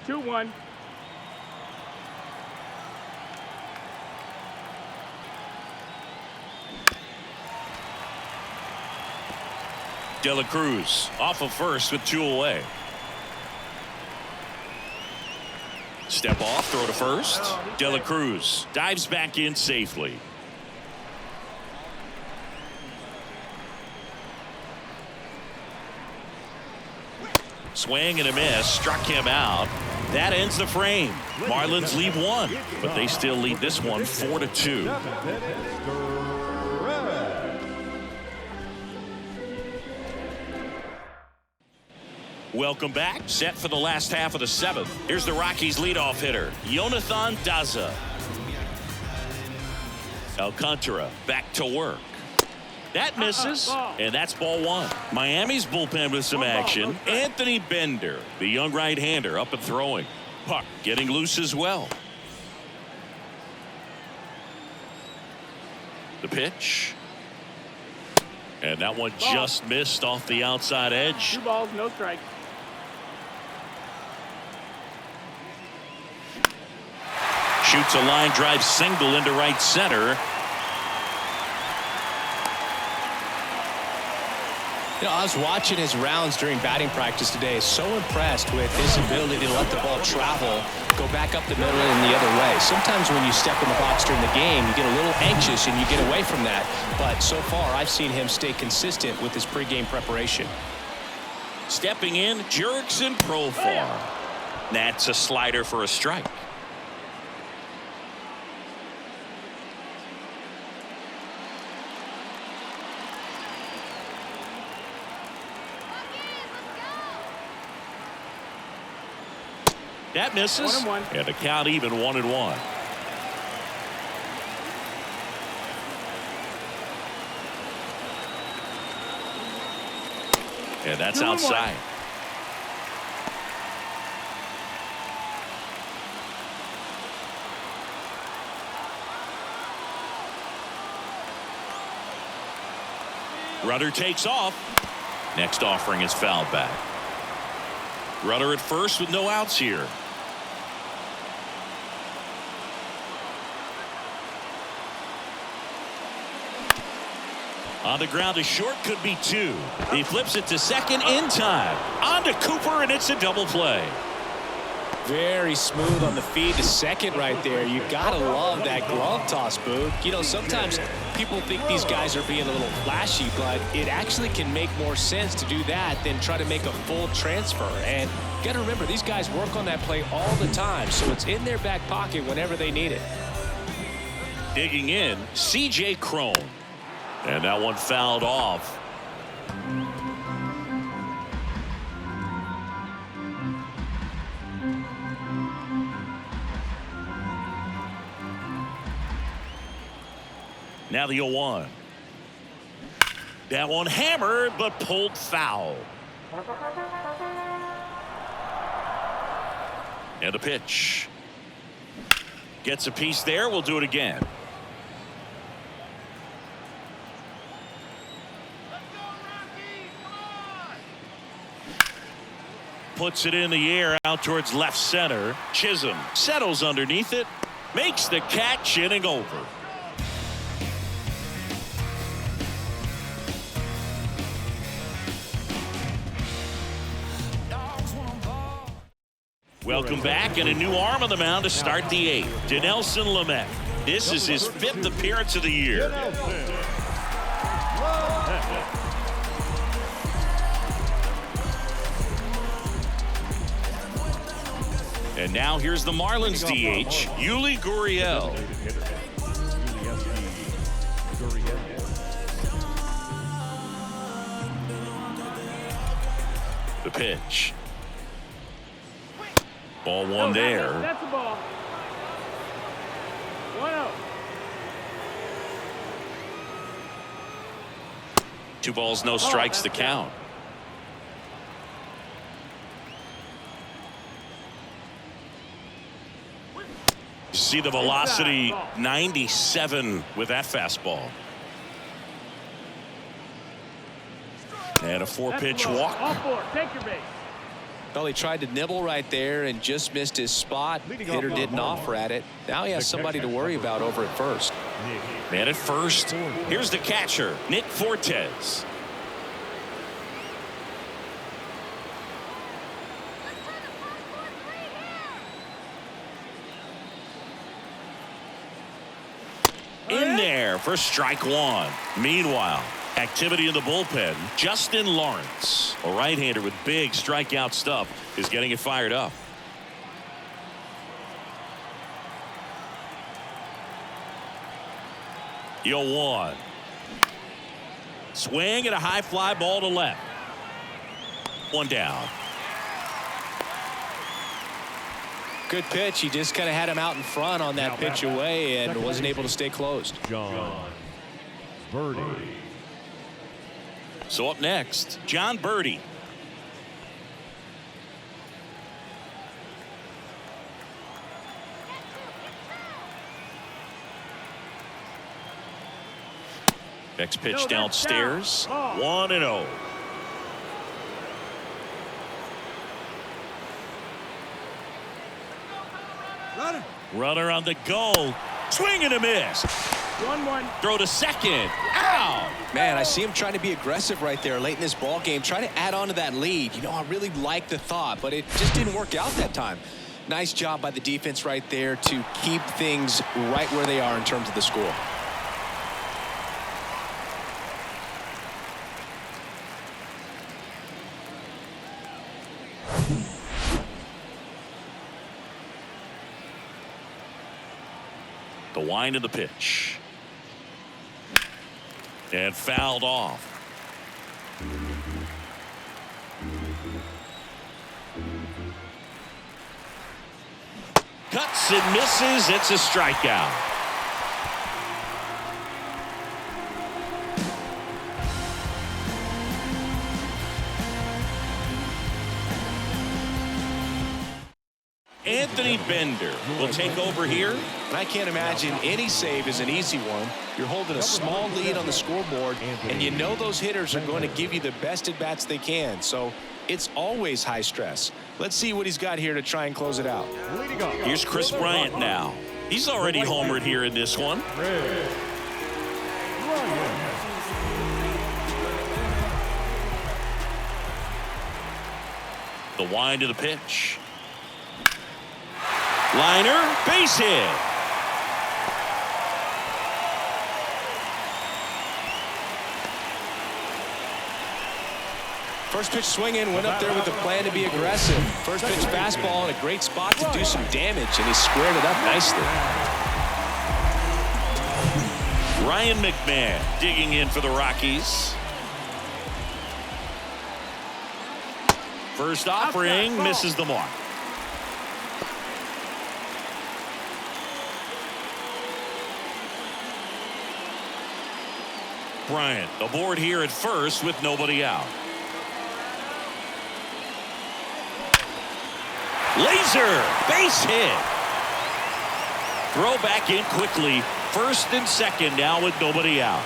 2-1. De La Cruz off of first with 2 away. Step off, throw to first. De La Cruz dives back in safely. Swing and a miss, struck him out. That ends the frame. Marlins lead one, but they still lead this one 4-2. Welcome back. Set for the last half of the seventh. Here's the Rockies leadoff hitter, Jonathan Daza. Alcantara back to work. That misses, and that's ball one. Miami's bullpen with some action. Anthony Bender, the young right-hander, up and throwing. Puck getting loose as well. The pitch. And that one just missed off the outside edge. 2 balls, no strikes. Shoots a line drive single into right center. You know, I was watching his rounds during batting practice today. So impressed with his ability to let the ball travel, go back up the middle and the other way. Sometimes when you step in the box during the game, you get a little anxious and you get away from that. But so far, I've seen him stay consistent with his pregame preparation. Stepping in, Jurickson Profar. That's a slider for a strike. That misses. 1-1. And the count even 1-1. And that's outside. Rudder takes off. Next offering is fouled back. Rudder at first with no outs here. On the ground to short, could be 2. He flips it to second in time. On to Cooper, and it's a double play. Very smooth on the feed to second right there. You gotta love that glove toss, Boog. You know, sometimes people think these guys are being a little flashy, but it actually can make more sense to do that than try to make a full transfer. And you gotta remember, these guys work on that play all the time, so it's in their back pocket whenever they need it. Digging in, C.J. Cron. And that one fouled off. Now the 0-1. That one hammered, but pulled foul. And the pitch. Gets a piece there. We'll do it again. Puts it in the air out towards left center. Chisholm settles underneath it. Makes the catch, inning over. Welcome back, and a new arm on the mound to start the 8th. Dinelson Lamet. This is his 5th appearance of the year. And now here's the Marlins DH, Yuli Gurriel. The pitch. Ball one there. That's the ball. 1-0. 2 balls, no strikes to count. See the velocity, 97 with that fastball. And a 4-pitch walk. All 4. Take your base. Well, he tried to nibble right there and just missed his spot. Hitter didn't offer at it. Now he has somebody to worry about over at first. Man at first. Here's the catcher, Nick Fortes. In there for strike one. Meanwhile, activity in the bullpen. Justin Lawrence, a right-hander with big strikeout stuff, is getting it fired up. Yo one. Swing and a high fly ball to left. One down. Good pitch. He just kind of had him out in front on that pitch away and wasn't able to stay closed. John Birdie. So up next, John Birdie. Next pitch downstairs. 1-0. Runner on the go. Swing and a miss. 1-1. Throw to second. Out. Man, I see him trying to be aggressive right there late in this ball game, trying to add on to that lead. You know, I really like the thought, but it just didn't work out that time. Nice job by the defense right there to keep things right where they are in terms of the score. The wind of the pitch. And fouled off. Cuts and misses. It's a strikeout. Anthony Bender will take over here. And I can't imagine any save is an easy one. You're holding a small lead on the scoreboard, and you know those hitters are going to give you the best at-bats they can. So it's always high stress. Let's see what he's got here to try and close it out. Here's Chris Bryant now. He's already homered here in this one. The wind of the pitch. Liner, base hit. First pitch swinging, went up there with the plan to be aggressive. First pitch fastball in a great spot to do some damage, and he squared it up nicely. Ryan McMahon digging in for the Rockies. First offering misses the mark. Bryant aboard here at first with nobody out. Laser base hit. Throw back in quickly. First and second now with nobody out.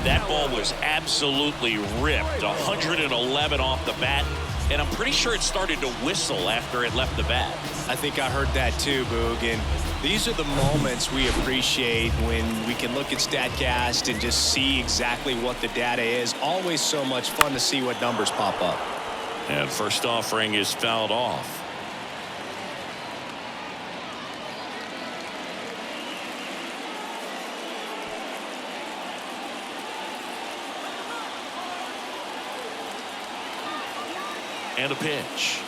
That ball was absolutely ripped. 111 off the bat. And I'm pretty sure it started to whistle after it left the bat. I think I heard that too, Boog. And these are the moments we appreciate when we can look at StatCast and just see exactly what the data is. Always so much fun to see what numbers pop up. And first offering is fouled off. And a pitch.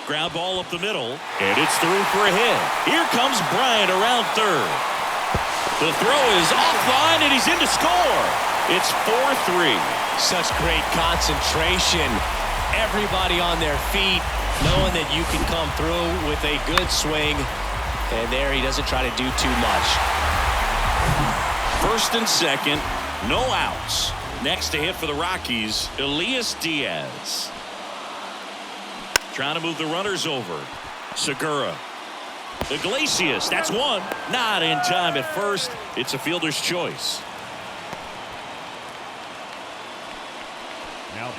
Ground ball up the middle, and it's through for a hit. Here comes Bryant around third. The throw is offline, and he's in to score. It's 4-3. Such great concentration. Everybody on their feet, knowing that you can come through with a good swing. And there he doesn't try to do too much. First and second, no outs. Next to hit for the Rockies, Elias Diaz. Trying to move the runners over. Segura. Iglesias, that's one. Not in time at first. It's a fielder's choice. Now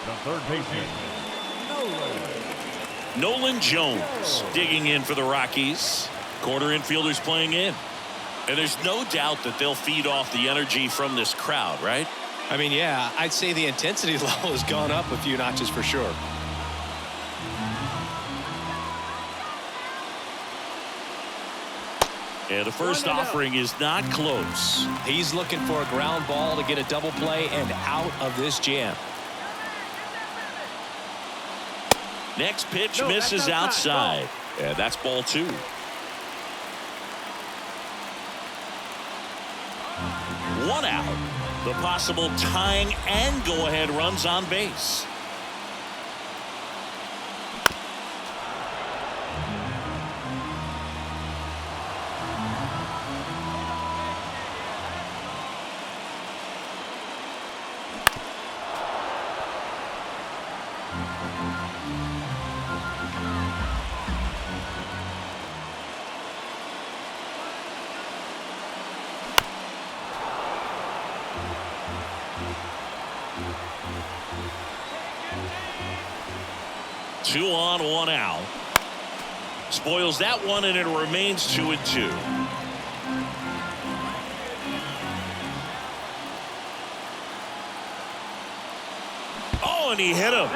the third baseman, Nolan Jones digging in for the Rockies. Corner infielders playing in. And there's no doubt that they'll feed off the energy from this crowd, right? I mean, yeah, I'd say the intensity level has gone up a few notches for sure. And the first offering is not close. He's looking for a ground ball to get a double play and out of this jam. Next pitch misses outside. And that's ball 2. One out. The possible tying and go-ahead runs on base. Two on, one out. Spoils that one, and it remains 2-2. Oh, and he hit him.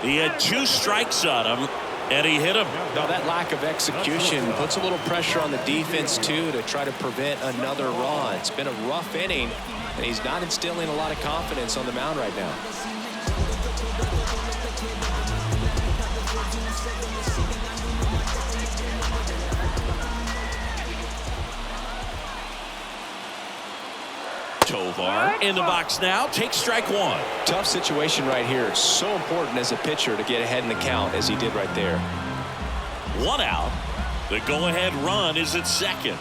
He had 2 strikes on him, and he hit him. Now that lack of execution puts a little pressure on the defense too to try to prevent another run. It's been a rough inning, and he's not instilling a lot of confidence on the mound right now. Tovar in the box now. Takes strike 1. Tough situation right here. It's so important as a pitcher to get ahead in the count as he did right there. 1 out. The go-ahead run is at second.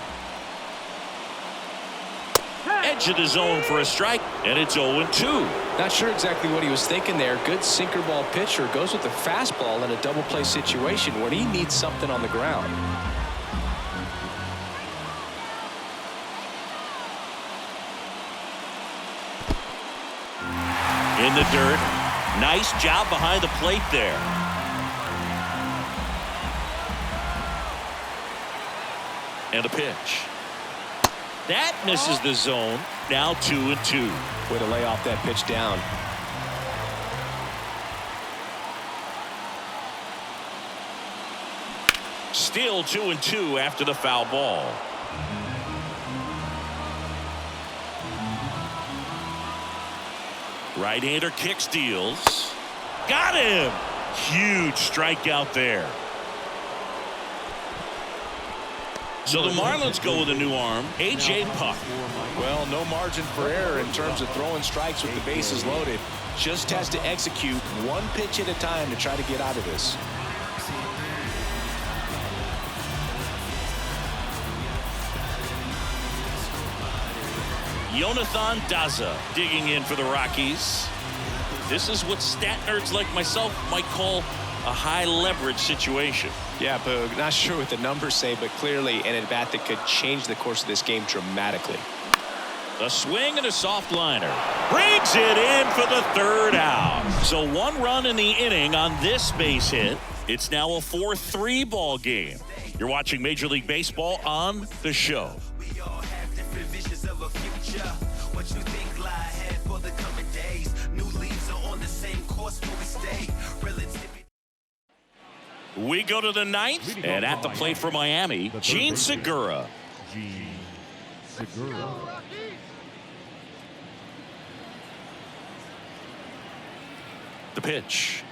Edge of the zone for a strike, and it's 0-2. Not sure exactly what he was thinking there. Good sinker ball pitcher goes with the fastball in a double play situation when he needs something on the ground. In the dirt. Nice job behind the plate there. And a pitch. That misses the zone. Now 2-2. Way to lay off that pitch down. Still 2-2 after the foul ball. Right-hander kicks, deals. Got him! Huge strikeout there. So the Marlins go with a new arm, A.J. Puck. Well, no margin for error in terms of throwing strikes with the bases loaded. Just has to execute one pitch at a time to try to get out of this. Jonathan Daza digging in for the Rockies. This is what stat nerds like myself might call a high leverage situation. Yeah, Boog, not sure what the numbers say, but clearly an at-bat that could change the course of this game dramatically. A swing and a soft liner. Brings it in for the 3rd out. So 1 run in the inning on this base hit. It's now a 4-3 ball game. You're watching Major League Baseball on the show. What you think lie ahead for the coming days? New leaves are on the same course where we stay. Relativity. We go to the 9th, and at the plate for Miami, Gene Segura. The pitch.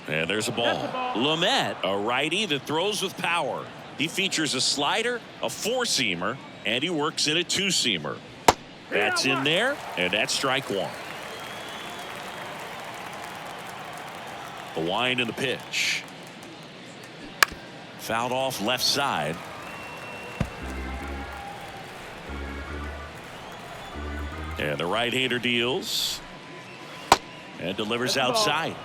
And there's a ball. Lamet, a righty that throws with power. He features a slider, a 4-seamer, and he works in a 2-seamer. That's in there, and that's strike 1. The wind and the pitch. Fouled off left side. And the right-hander deals. And delivers outside.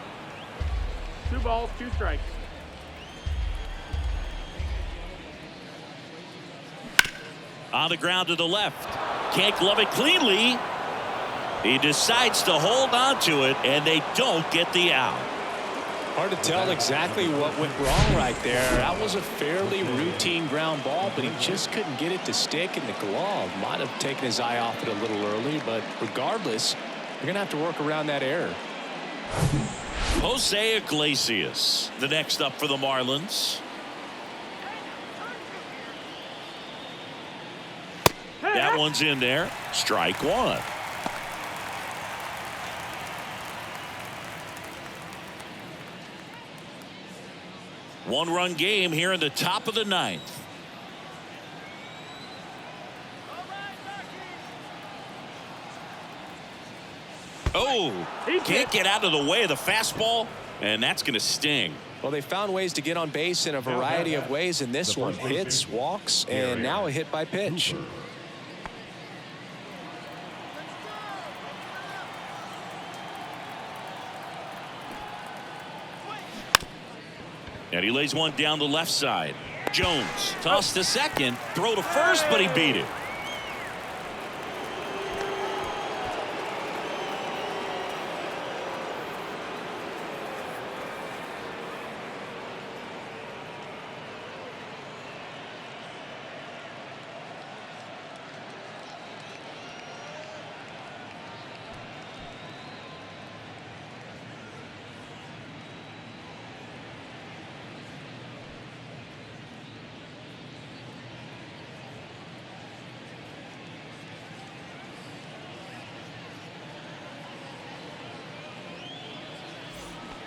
2 balls, 2 strikes. On the ground to the left. Can't glove it cleanly. He decides to hold on to it, and they don't get the out. Hard to tell exactly what went wrong right there. That was a fairly routine ground ball, but he just couldn't get it to stick in the glove. Might have taken his eye off it a little early, but regardless, you're going to have to work around that error. Jose Iglesias, the next up for the Marlins. That one's in there. Strike one. One-run game here in the top of the ninth. Oh, can't get out of the way of the fastball, and that's going to sting. Well, they found ways to get on base in a variety of ways, and this one hits, walks, and now a hit by pitch. And he lays one down the left side. Jones tossed to second, throw to first, but he beat it.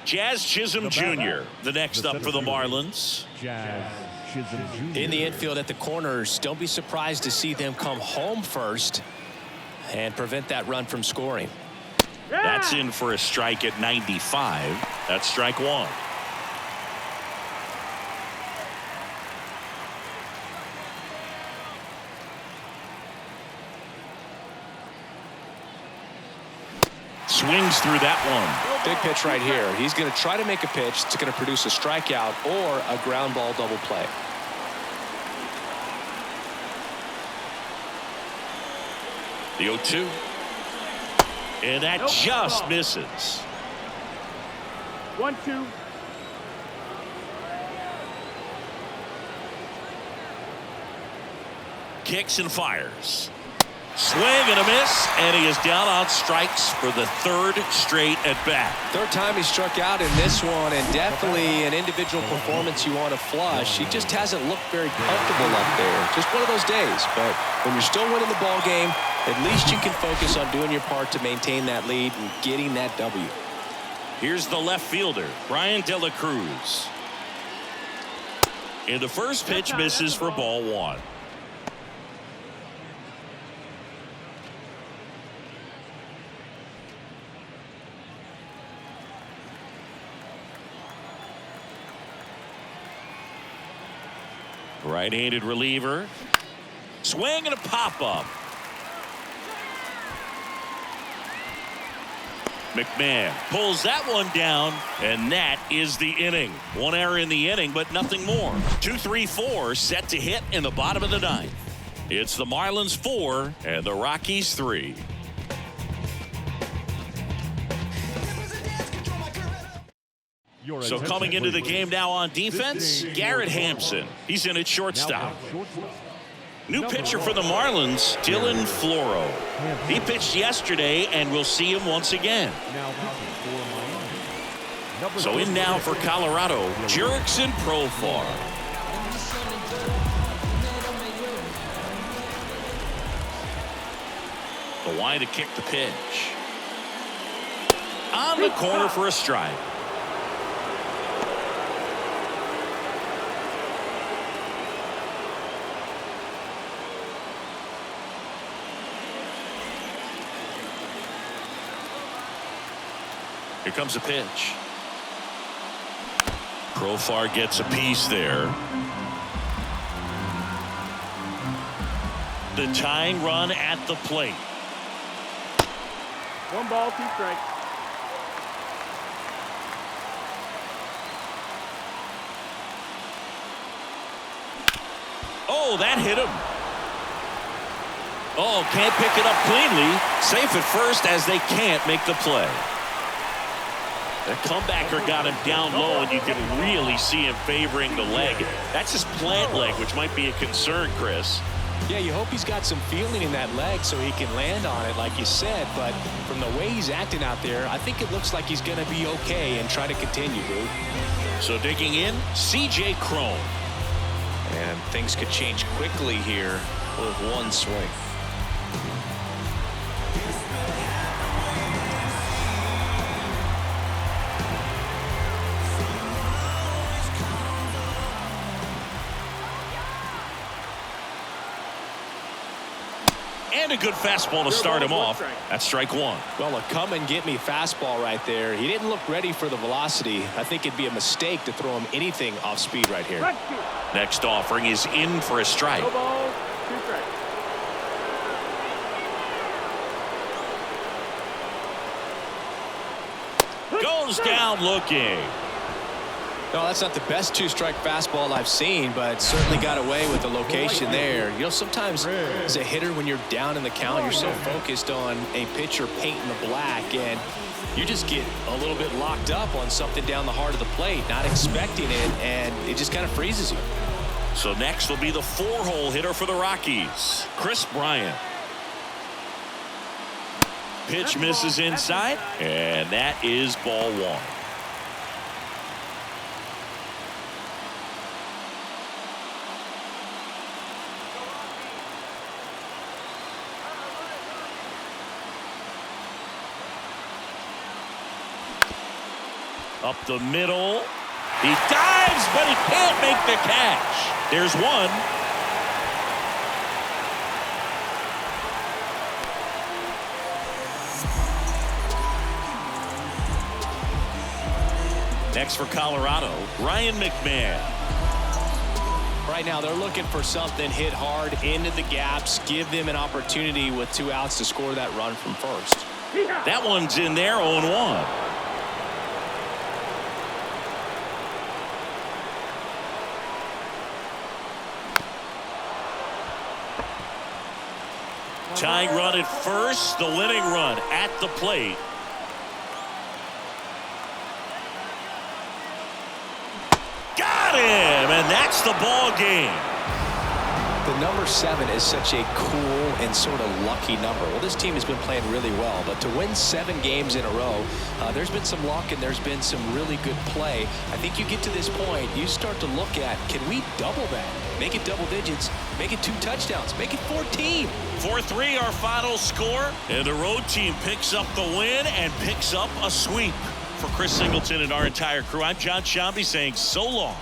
Jazz Chisholm Jr., the next up for the Marlins. Jazz Chisholm Jr. In the infield at the corners, don't be surprised to see them come home first and prevent that run from scoring. That's in for a strike at 95. That's strike one. Swings through that one. Big pitch right here. He's going to try to make a pitch that's going to produce a strikeout or a ground ball double play. The 0-2. And that just misses. 1-2. Kicks and fires. Swing and a miss, and he is down on strikes for the third straight at bat. Third time he struck out in this one, and definitely an individual performance you want to flush. He just hasn't looked very comfortable up there. Just one of those days. But when you're still winning the ball game, at least you can focus on doing your part to maintain that lead and getting that W. Here's the left fielder, Brian De La Cruz. And the first pitch misses for ball one. Right-handed reliever. Swing and a pop-up. McMahon pulls that one down, and that is the inning. One error in the inning, but nothing more. 2-3-4 set to hit in the bottom of the ninth. It's the Marlins 4 and the Rockies 3. So coming into the game now on defense, Garrett Hampson. He's in at shortstop. New pitcher for the Marlins, Dylan Floro. He pitched yesterday, and we'll see him once again. So in now for Colorado, Jurickson Profar. The line to kick the pitch. On the corner for a strike. Here comes a pitch. Profar gets a piece there. The tying run at the plate. 1 ball, 2 strikes. Oh, that hit him. Oh, can't pick it up cleanly. Safe at first as they can't make the play. The comebacker got him down low, and you can really see him favoring the leg. That's his plant leg, which might be a concern, Chris. Yeah, you hope he's got some feeling in that leg so he can land on it, like you said. But from the way he's acting out there, I think it looks like he's going to be okay and try to continue, dude. So digging in, C.J. Cron. And things could change quickly here with one swing. And a good fastball to start him off. That's strike one. Well, a come-and-get-me fastball right there. He didn't look ready for the velocity. I think it'd be a mistake to throw him anything off speed right here. Next offering is in for a strike. No ball, 2 strikes. Goes down looking. No, that's not the best 2-strike fastball I've seen, but certainly got away with the location there. You know, sometimes as a hitter, when you're down in the count, you're so focused on a pitcher painting the black, and you just get a little bit locked up on something down the heart of the plate, not expecting it, and it just kind of freezes you. So next will be the 4-hole hitter for the Rockies, Kris Bryant. Pitch misses inside, and that is ball 1. Up the middle. He dives, but he can't make the catch. There's one. Next for Colorado, Ryan McMahon. Right now, they're looking for something hit hard into the gaps, give them an opportunity with 2 outs to score that run from first. That one's in there, 0-1. Tying run at first, the winning run at the plate. Got him, and that's the ball game. The number 7 is such a cool and sort of lucky number. Well, this team has been playing really well, but to win 7 games in a row, there's been some luck and there's been some really good play. I think you get to this point, you start to look at, can we double that? Make it double digits, make it 2 touchdowns, make it 14. 4-3 our final score, and the road team picks up the win and picks up a sweep. For Chris Singleton and our entire crew, I'm John Shambi saying so long.